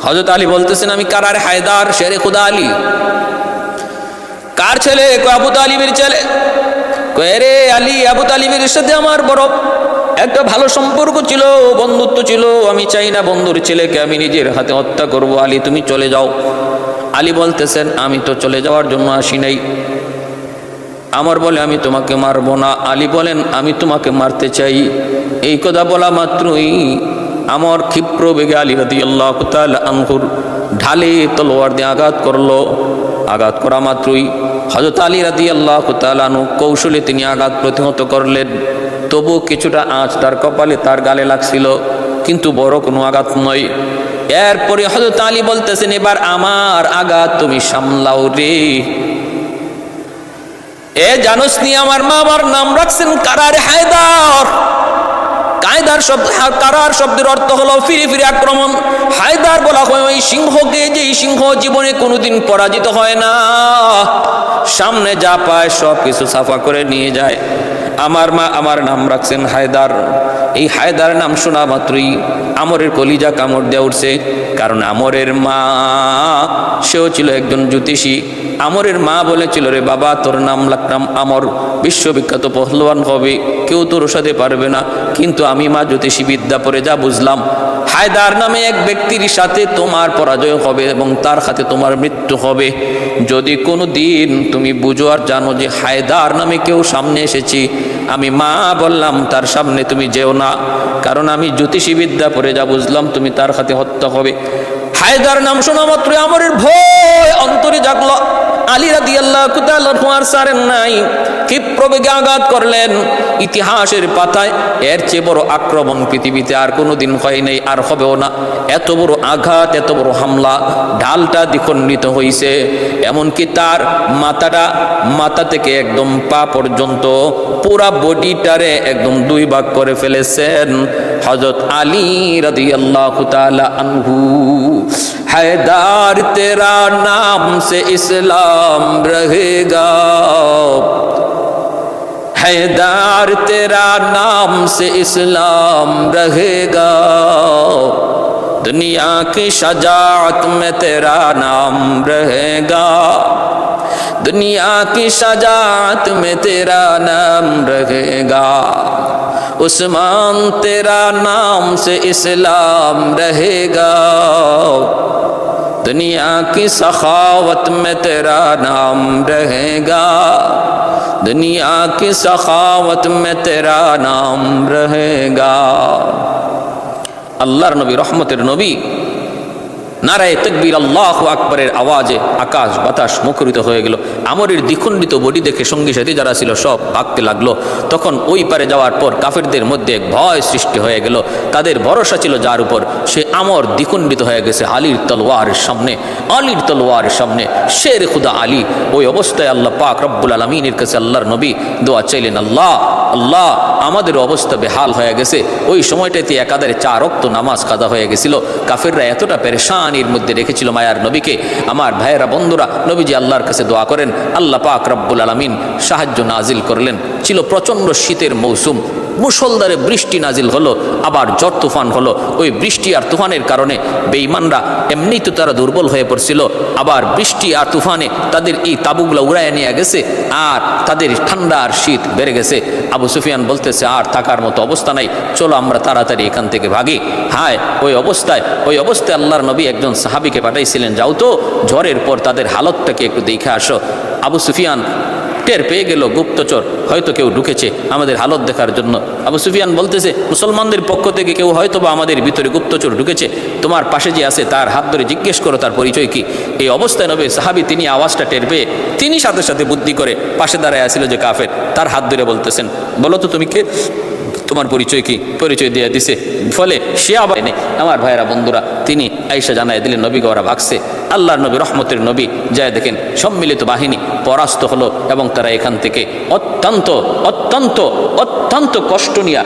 হযরত আলী বলতেছেন, আমি কারার হায়দার, শেরে খুদা আলী। কার ছেলে? আবু তালিবের ছেলে। কয়ে, রে আলী, আবু তালিবের সাথে আমার বড় একটা ভালো সম্পর্ক ছিল, বন্ধুত্ব ছিল, আমি চাই না বন্ধুর ছেলেকে আমি নিজের হাতে হত্যা করব। আলী, তুমি চলে যাও। আলী বলতেছেন, আমি তো চলে যাওয়ার জন্য আসি নাই। আমর বলে, আমি তোমাকে মারব না। আলী বলেন, আমি তোমাকে মারতে চাই। এই কথা বলা মাত্রই আমর ক্ষিপ্র বেগে আলী রাদিয়াল্লাহু তাআলা আনহুর ঢালে তলোয়ার দিয়ে আঘাত করলো। আঘাত করা মাত্রই হযরত আলী রাদিয়াল্লাহু তাআলা আনহু কৌশলে তিনি আঘাত প্রতিহত করলেন। তবু কিছুটা আঁচ তার কপালে, তার গালে লাগছিল, কিন্তু বড় কোনো আঘাত নয়। এরপরে হযরত আলী বলতেছেন, এবার আমার আঘাত তুমি সামলাও রে। জানোস নি আমার মা আমার নাম রাখছেন কারার হায়দার। কারার শব্দের অর্থ হলো ফিরে ফিরে আক্রমণ। হায়দার বলা হয় ওই সিংহকে, যে সিংহ জীবনে কোনোদিন পরাজিত হয় না, সামনে যা পায় সব কিছু সাফা করে নিয়ে যায়। আমার মা আমার নাম রাখছেন হায়দার। এই হায়দার নাম শোনা মাত্রই আমরের কলিজা কামড় দেওয়া উঠছে। কারণ আমরের মা সেও ছিল একজন জ্যোতিষী। আমরের মা বলেছিল, রে বাবা, তোর নাম রাখলাম আমর, বিশ্ববিখ্যাত পহলওয়ান হবে, কেউ তোর সাথে পারবে না। কিন্তু আমি মা জ্যোতিষী বিদ্যা পড়ে যা বুঝলাম, হায়দার নামে এক ব্যক্তির সাথে তোমার পরাজয় হবে এবং তার হাতে তোমার মৃত্যু হবে। যদি কোনো দিন তুমি বুঝো আর জানো যে হায়দার নামে কেউ সামনে এসেছি, আমি মা বললাম তার সামনে তুমি যেও না, কারণ আমি জ্যোতিষী বিদ্যা পড়ে যা বুঝলাম তুমি তার হাতে হত্যা হবে। হায়দার নাম শোনা মাত্র আমরের ভয় অন্তরে জাগলো। আলী রাদিয়াল্লাহু তাআলা আর সারেন নাই, কি প্রবেগে আঘাত করলেন। ইতিহাসের পাতায় এর চেয়ে বড় আক্রমণ পৃথিবীতে আর কোনোদিন হয় নাই, আর হবেও না। এত বড় আঘাত, এত বড় হামলা, ঢালটা দ্বিখণ্ডিত হয়েছে। এমনকি তার মাথা থেকে একদম পা পর্যন্ত পুরা বডিটারে একদম দুই ভাগ করে ফেলেছেন হযরত আলী রাদিয়াল্লাহু তাআলা আনহু। हैदर तेरा नाम से इस्लाम रहेगा, हैदर तेरा नाम से इस्लाम रहेगा, दुनिया की शजाअत में तेरा नाम रहेगा, दुनिया की शजाअत में तेरा नाम रहेगा, उस्मान तेरा नाम से इस्लाम रहेगा, दुनिया की सखावत में तेरा नाम रहेगा, दुनिया की सखावत में तेरा नाम रहेगा। अल्लाहर नबी रहमतेर नबी নারায়ে তাকবীর আল্লাহু আকবরের আওয়াজে আকাশ বাতাস মুখরিত হয়ে গেল। আমরের দ্বিখণ্ডিত বডি দেখে সঙ্গী সাথী যারা ছিল সব ভাগতে লাগলো। তখন ওই পারে যাওয়ার পর কাফেরদের মধ্যে এক ভয় সৃষ্টি হয়ে গেল। তাদের ভরসা ছিল যার উপর, সে আমর দ্বিখণ্ডিত হয়ে গেছে আলীর তলোয়ারের সামনে। আলীর তলোয়ারের সামনে শের খুদা আলী। ওই অবস্থায় আল্লাহ পাক রব্বুল আলামিনের কাছে আল্লাহর নবী দোয়া চাইলেন, আল্লাহ আল্লাহ, আমাদের অবস্থা বেহাল হয়ে গেছে। ওই সময়টাতে একাধারে 4 ওয়াক্ত নামাজ কাজা হয়ে গেছিল। কাফেররা এতটা পেরেশানির মধ্যে রেখেছিল মায়ার নবীকে। আমার ভাইয়েরা, বন্ধুরা, নবীজি আল্লাহর কাছে দোয়া করেন। আল্লাহ পাক রব্বুল আলামিন সাহায্য নাজিল করলেন। ছিল প্রচণ্ড শীতের মৌসুম, মুষলধারে বৃষ্টি নাজিল হলো, আবার ঝড় তুফান হলো। ওই বৃষ্টি আর তুফানের কারণে বেঈমানরা এমনি তো তারা দুর্বল হয়ে পড়ছিল, আবার বৃষ্টি আর তুফানে তাদের এই তাবুগুলো উড়াইয়া নিয়ে গেছে, আর তাদের ঠান্ডা আর শীত বেড়ে গেছে। আবু সুফিয়ান বলতেছে, আর থাকার মতো অবস্থা নাই, চলো আমরা তাড়াতাড়ি এখান থেকে ভাগি। হায়, ওই অবস্থায় আল্লাহর নবী একজন সাহাবীকে পাঠাইছিলেন, যাও তো ঝড়ের পর তাদের হালতটাকে একটু দেখে আসো। আবু সুফিয়ান টের পেয়ে গেল গুপ্তচর হয়তো কেউ ঢুকেছে আমাদের হালত দেখার জন্য। আবু সুফিয়ান বলতেছে, মুসলমানদের পক্ষ থেকে কেউ হয়তো বা আমাদের ভিতরে গুপ্তচর ঢুকেছে, তোমার পাশে যে আছে তার হাত ধরে জিজ্ঞেস করো তার পরিচয় কি। এই অবস্থায় নবী সাহাবী তিনি আওয়াজটা টের পেয়ে তিনি সাথে সাথে বুদ্ধি করে পাশে দাঁড়ায় আসছিল যে কাফের, তার হাত ধরে বলতেছেন, বলো তো তুমি কে, তোমার পরিচয় কি। পরিচয় দিয়ে দিছে, ফলে সে আবার নেই। আমার ভাইয়েরা, বন্ধুরা, তিনি আয়েশা জানায় দিলেন নবীকে ওরা ভাগছে। আল্লাহর নবী রহমতের নবী যায় দেখেন সম্মিলিত বাহিনী পরাস্ত হলো এবং তারা এখান থেকে অত্যন্ত অত্যন্ত অত্যন্ত কষ্ট নিয়ে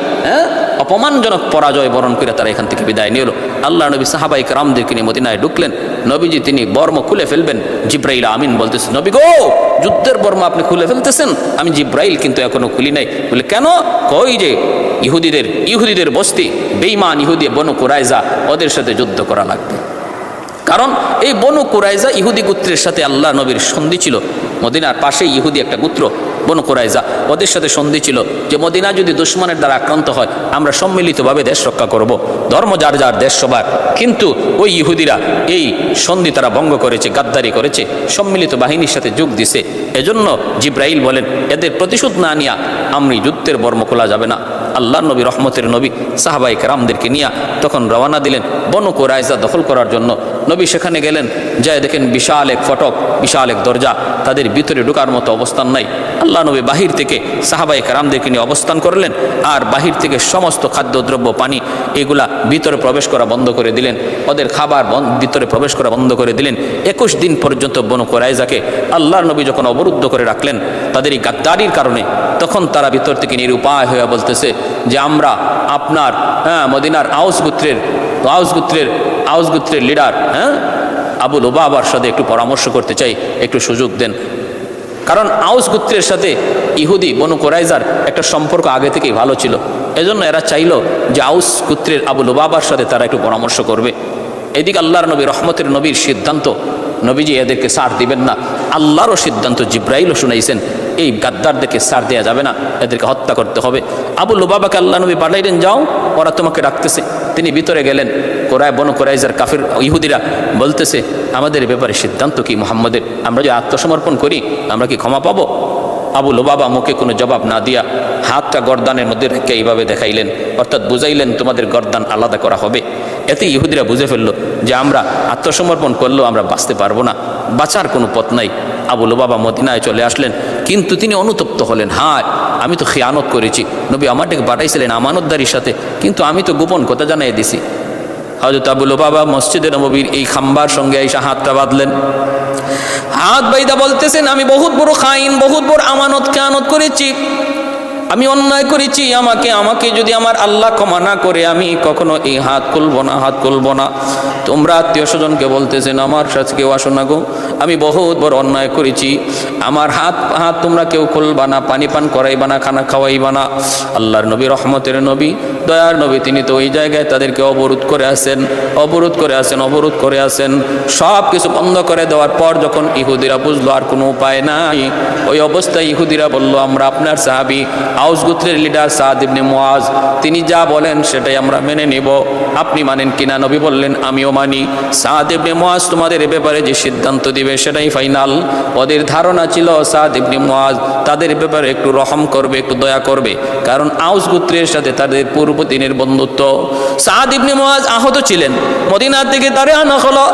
অপমানজনক পরাজয় বরণ করে তারা এখান থেকে বিদায় নিল। আল্লাহ নবী সাহাবাই কেরামদেরকে নিয়ে মদিনায় ঢুকলেন। নবীজি তিনি বর্ম খুলে ফেলবেন। জিব্রাইল আমিন বলতেছে, নবী গো, যুদ্ধের বর্ম আপনি খুলে ফেলতেছেন, আমি জিব্রাইল কিন্তু এখনো খুলি নাই। বলে কেন? কই যে ইহুদিদের বস্তি, বেঈমান ইহুদি বনু কুরাইজা, ওদের সাথে যুদ্ধ করা লাগবে। কারণ এই বনু কুরাইজা ইহুদি গোত্রের সাথে আল্লাহ নবীর সন্ধি ছিল। মদিনার পাশেই ইহুদি একটা গোত্র বনু কুরাইজা, ওদের সাথে সন্ধি ছিল যে মদিনা যদি দুশমনের দ্বারা আক্রান্ত হয় আমরা সম্মিলিতভাবে দেশ রক্ষা করব। ধর্ম যার যার, দেশ সবার। কিন্তু ওই ইহুদিরা এই সন্ধি তারা ভঙ্গ করেছে, গাদ্দারি করেছে, সম্মিলিত বাহিনীর সাথে যোগ দিছে। এজন্য জিব্রাইল বলেন, এদের প্রতিশোধ না নিয়া আমি যুদ্ধের বর্ম খোলা যাবে না। আল্লাহ নবী রহমতের নবী সাহাবাই কেরামদেরকে নিয়ে তখন রওনা দিলেন বনু কুরাইজা দখল করার জন্য। নবী সেখানে গেলেন, যায় দেখেন বিশাল এক ফটক, বিশাল এক দরজা, তাদের ভিতরে ঢোকার মতো অবস্থান নাই। আল্লাহ নবী বাহির থেকে সাহাবাই কেরামদেরকে নিয়ে অবস্থান করলেন, আর বাহির থেকে সমস্ত খাদ্যদ্রব্য, পানি, এগুলা ভিতরে প্রবেশ করা বন্ধ করে দিলেন। ওদের খাবার ভিতরে প্রবেশ করা বন্ধ করে দিলেন। 21 দিন পর্যন্ত বনু কুরাইজাকে আল্লাহর নবী যখন অবরুদ্ধ করে রাখলেন তাদের এই গাদ্দারির কারণে, তখন তারা ভিতর থেকে নিরুপায় হয়ে বলতেছে যে আমরা আপনার মদিনার আউস গোত্রের লিডার আবু লুবাবার সাথে একটু পরামর্শ করতে চাই, একটু সুযোগ দেন। কারণ আউস গোত্রের সাথে ইহুদি বনু কোরাইজার একটা সম্পর্ক আগে থেকেই ভালো ছিল। এজন্য এরা চাইলো যে আউস গোত্রের আবু লুবাবার সাথে তারা একটু পরামর্শ করবে। এদিকে আল্লাহর নবী রহমতের নবীর সিদ্ধান্ত, নবীজি এদেরকে ছাড় দিবেন না। আল্লাহরও সিদ্ধান্ত, জিব্রাইলও শুনাইছেন এই গাদ্দারদেরকে ছাড় দেওয়া যাবে না, এদেরকে হত্যা করতে হবে। আবু লুবাবাকে আল্লাহ নবী পাঠাইলেন, যাও ওরা তোমাকে ডাকতেছে। তিনি ভিতরে গেলেন। বনু কোরাইজার কাফির ইহুদিরা বলতেছে, আমাদের ব্যাপারে সিদ্ধান্ত কি মুহাম্মদের? আমরা যদি আত্মসমর্পণ করি আমরা কি ক্ষমা পাবো? আবু লুবাবা মুখে কোনো জবাব না দিয়া হাতটা গর্দানের মধ্যে রেখে এইভাবে দেখাইলেন, অর্থাৎ বুঝাইলেন তোমাদের গর্দান আলাদা করা হবে। এতে ইহুদিরা বুঝে ফেললো যে আমরা আত্মসমর্পণ করলেও আমরা বাঁচতে পারবো না, বাঁচার কোনো পথ নাই। আবু লুবাবা মদিনায় চলে আসলেন, কিন্তু তিনি অনুতপ্ত হলেন, হায় আমি তো খিয়ানত করেছি, নবী আমারটাকে পাঠাইছিলেন আমানতদারির সাথে, কিন্তু আমি তো গোপন কথা জানাই দিছি। হযরত আবু লুবাবা মসজিদে নববীর এই খাম্বার সঙ্গে এসে হাতটা বাঁধলেন। হাত বাইদা বলতেছেন, আমি বহুত বড় খাইন, বহুত বড় আমানত খেয়ানত করেছি, আমি অন্যায় করেছি, আমাকে যদি আমার আল্লাহ ক্ষমা না করে আমি কখনো এই হাত খুলবো না। তোমরা আত্মীয় স্বজনকে বলতেছেন, আমার সাথে কেউ আসো না গো, আমি বহুত বড় অন্যায় করেছি, আমার হাত তোমরা কেউ খুলবা না, পানি পান করাইবা না, খানা খাওয়াইবা না। আল্লাহর নবী রহমতের নবী, দয়ার নবী, তিনি তো ওই জায়গায় তাদেরকে অবরোধ করে আসেন। সব কিছু বন্ধ করে দেওয়ার পর যখন ইহুদিরা বুঝলো আর কোনো উপায় নাই, ওই অবস্থায় ইহুদিরা বলল, আমরা আপনার সাহাবী আউস গোত্রের লিডার সাদ ইবনে মুআজ, তিনি যা বলেন সেটাই আমরা মেনে নিব, আপনি মানেন কিনা? নবী বললেন, আমিও মানি। সাদ ইবনে মুআজ তোমাদের এ ব্যাপারে যে সিদ্ধান্ত দিবে সেটাই ফাইনাল। ওদের ধারণা ছিল সাদ ইবনে মুআজ তাদের ব্যাপারে একটু রহম করবে, একটু দয়া করবে, কারণ আউস গোত্রের সাথে তাদের পূর্ব দিনের বন্ধুত্ব। সাদ ইবনে মুআজ আহত ছিলেন, মদিনা থেকে তারে আনা হলো।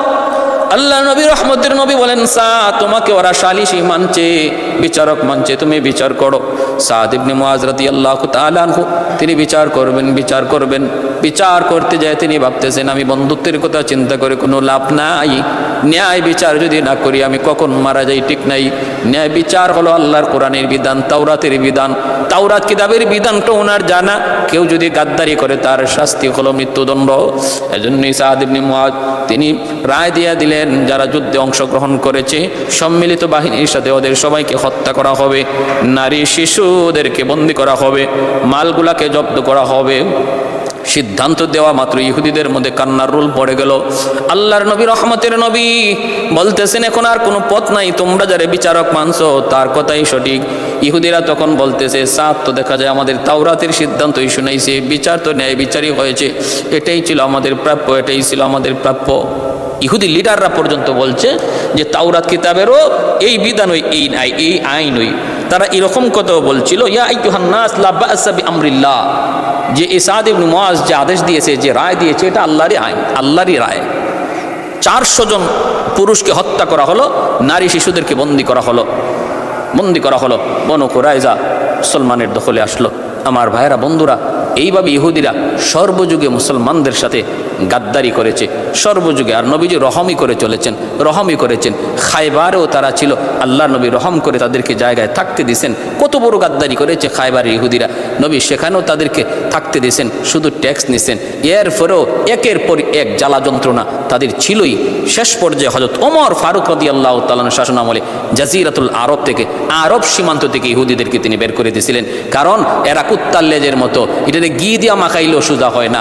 আল্লাহ নবী রহমতের নবী বলেন, সাদ তোমাকে ওরা সালিশি মানছে, বিচারক মানছে, তুমি বিচার করো। সাদ ইবনে মুআজ রাদিয়াল্লাহু তাআলা আনহু তিনি বিচার করবেন। বিচার করতে যায় তিনি ভাবতেছেন, আমি বন্ধুত্বের কথা চিন্তা করে কোনো লাভ নাই, ন্যায় বিচার যদি না করি আমি কখন মারা যাই ঠিক নাই। ন্যায় বিচার হলো আল্লাহর কোরআনের বিধান, তাওরাতের বিধান, তাওরাত কিতাবের বিধানটা ওনার জানা। কেউ যদি গাদ্দারি করে তার শাস্তি হলো মৃত্যুদণ্ড। এজন্যই সাদ ইবনে মুআজ তিনি রায় দিয়ে দিলেন, যারা যুদ্ধে অংশগ্রহণ করেছে সম্মিলিত বাহিনীর সাথে ওদের সবাইকে হত্যা করা হবে, নারী শিশুদেরকে বন্দী করা হবে, মালগুলাকে জব্দ করা হবে। সিদ্ধান্ত দেওয়া মাত্র ইহুদিদের মধ্যে কান্নার রোল পড়ে গেল। আল্লাহর নবী রহমতের নবী বলতেছেন, এখন আর কোনো পথ নাই, তোমরা যারা বিচারক মানছো তার কথাই সঠিক। ইহুদিরা তখন বলতেছে, সাত তো দেখা যায় আমাদের তাওরাতের সিদ্ধান্তই শুনাইছে, বিচার তো ন্যায় বিচারই হয়েছে, এটাই ছিল আমাদের প্রাপ্য। ইহুদি লিডাররা পর্যন্ত বলছে যে তাওরাত কিতাবেরও এই বিধান এই আইন ওই। তারা এরকম কথাও বলছিল, ইয়া আইয়ুহান নাস লা বা'সা বিআমরিল্লাহ, যে সাদ ইবনে মুআজ যে আদেশ দিয়েছে, যে রায় দিয়েছে, এটা আল্লাহরই আইন, আল্লাহরই রায়। 400 জন পুরুষকে হত্যা করা হলো, নারী শিশুদেরকে বন্দী করা হলো। বনু কুরাইজা মুসলমানের দখলে আসলো। আমার ভাইয়েরা, বন্ধুরা, এইভাবে ইহুদিরা সর্বযুগে মুসলমানদের সাথে গাদ্দারি করেছে, সর্বযুগে। আর নবীজি রহমই করেছেন। খায়বারেও তারা ছিল, আল্লাহ নবী রহম করে তাদেরকে জায়গায় থাকতে দিয়েছেন। কত বড় গাদ্দারি করেছে খায়বারের ইহুদিরা, নবী সেখানেও তাদেরকে থাকতে দিয়েছেন, শুধু ট্যাক্স নিছেন। এরপরেও একের পর এক জ্বালা যন্ত্রণা তাদের ছিলই। শেষ পর্যায়ে হযরত ওমর ফারুক রাদিয়াল্লাহু তাআলা শাসন আমলে জাজিরাতুল আরব থেকে, আরব সীমান্ত থেকে ইহুদিদেরকে তিনি বের করে দিয়েছিলেন। কারণ এরা কুত্তার লেজের মতো, এটাতে ঘি দিয়া মাখাইলেও সোজা হয় না।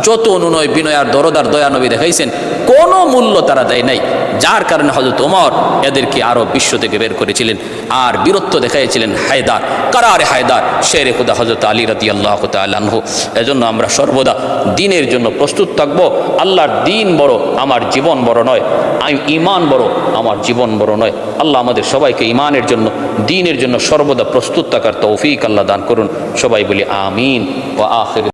যত অনুনয় বিনয় আর দরদার দয়া নবী দেখাইছেন, কোনো মূল্য তারা দেয় নাই। যার কারণে হযরত ওমর এদেরকে আরব বিশ্ব থেকে বের করেছিলেন। আর বীরত্ব দেখাইছিলেন হায়দার, কারারে হায়দার, শেরে খুদা হযরত আলী রাদিয়াল্লাহু তাআলা আনহু। এজন্য আমরা সর্বদা দিনের জন্য প্রস্তুত থাকবো। আল্লাহর দিন বড়, আমার জীবন বড় নয়। ঈমান বড়, আমার জীবন বড় নয়। আল্লাহ আমাদের সবাইকে ঈমানের জন্য, দিনের জন্য সর্বদা প্রস্তুত থাকার তৌফিক আল্লাহ দান করুন। সবাই বলি আমিন। ওয়া আখির।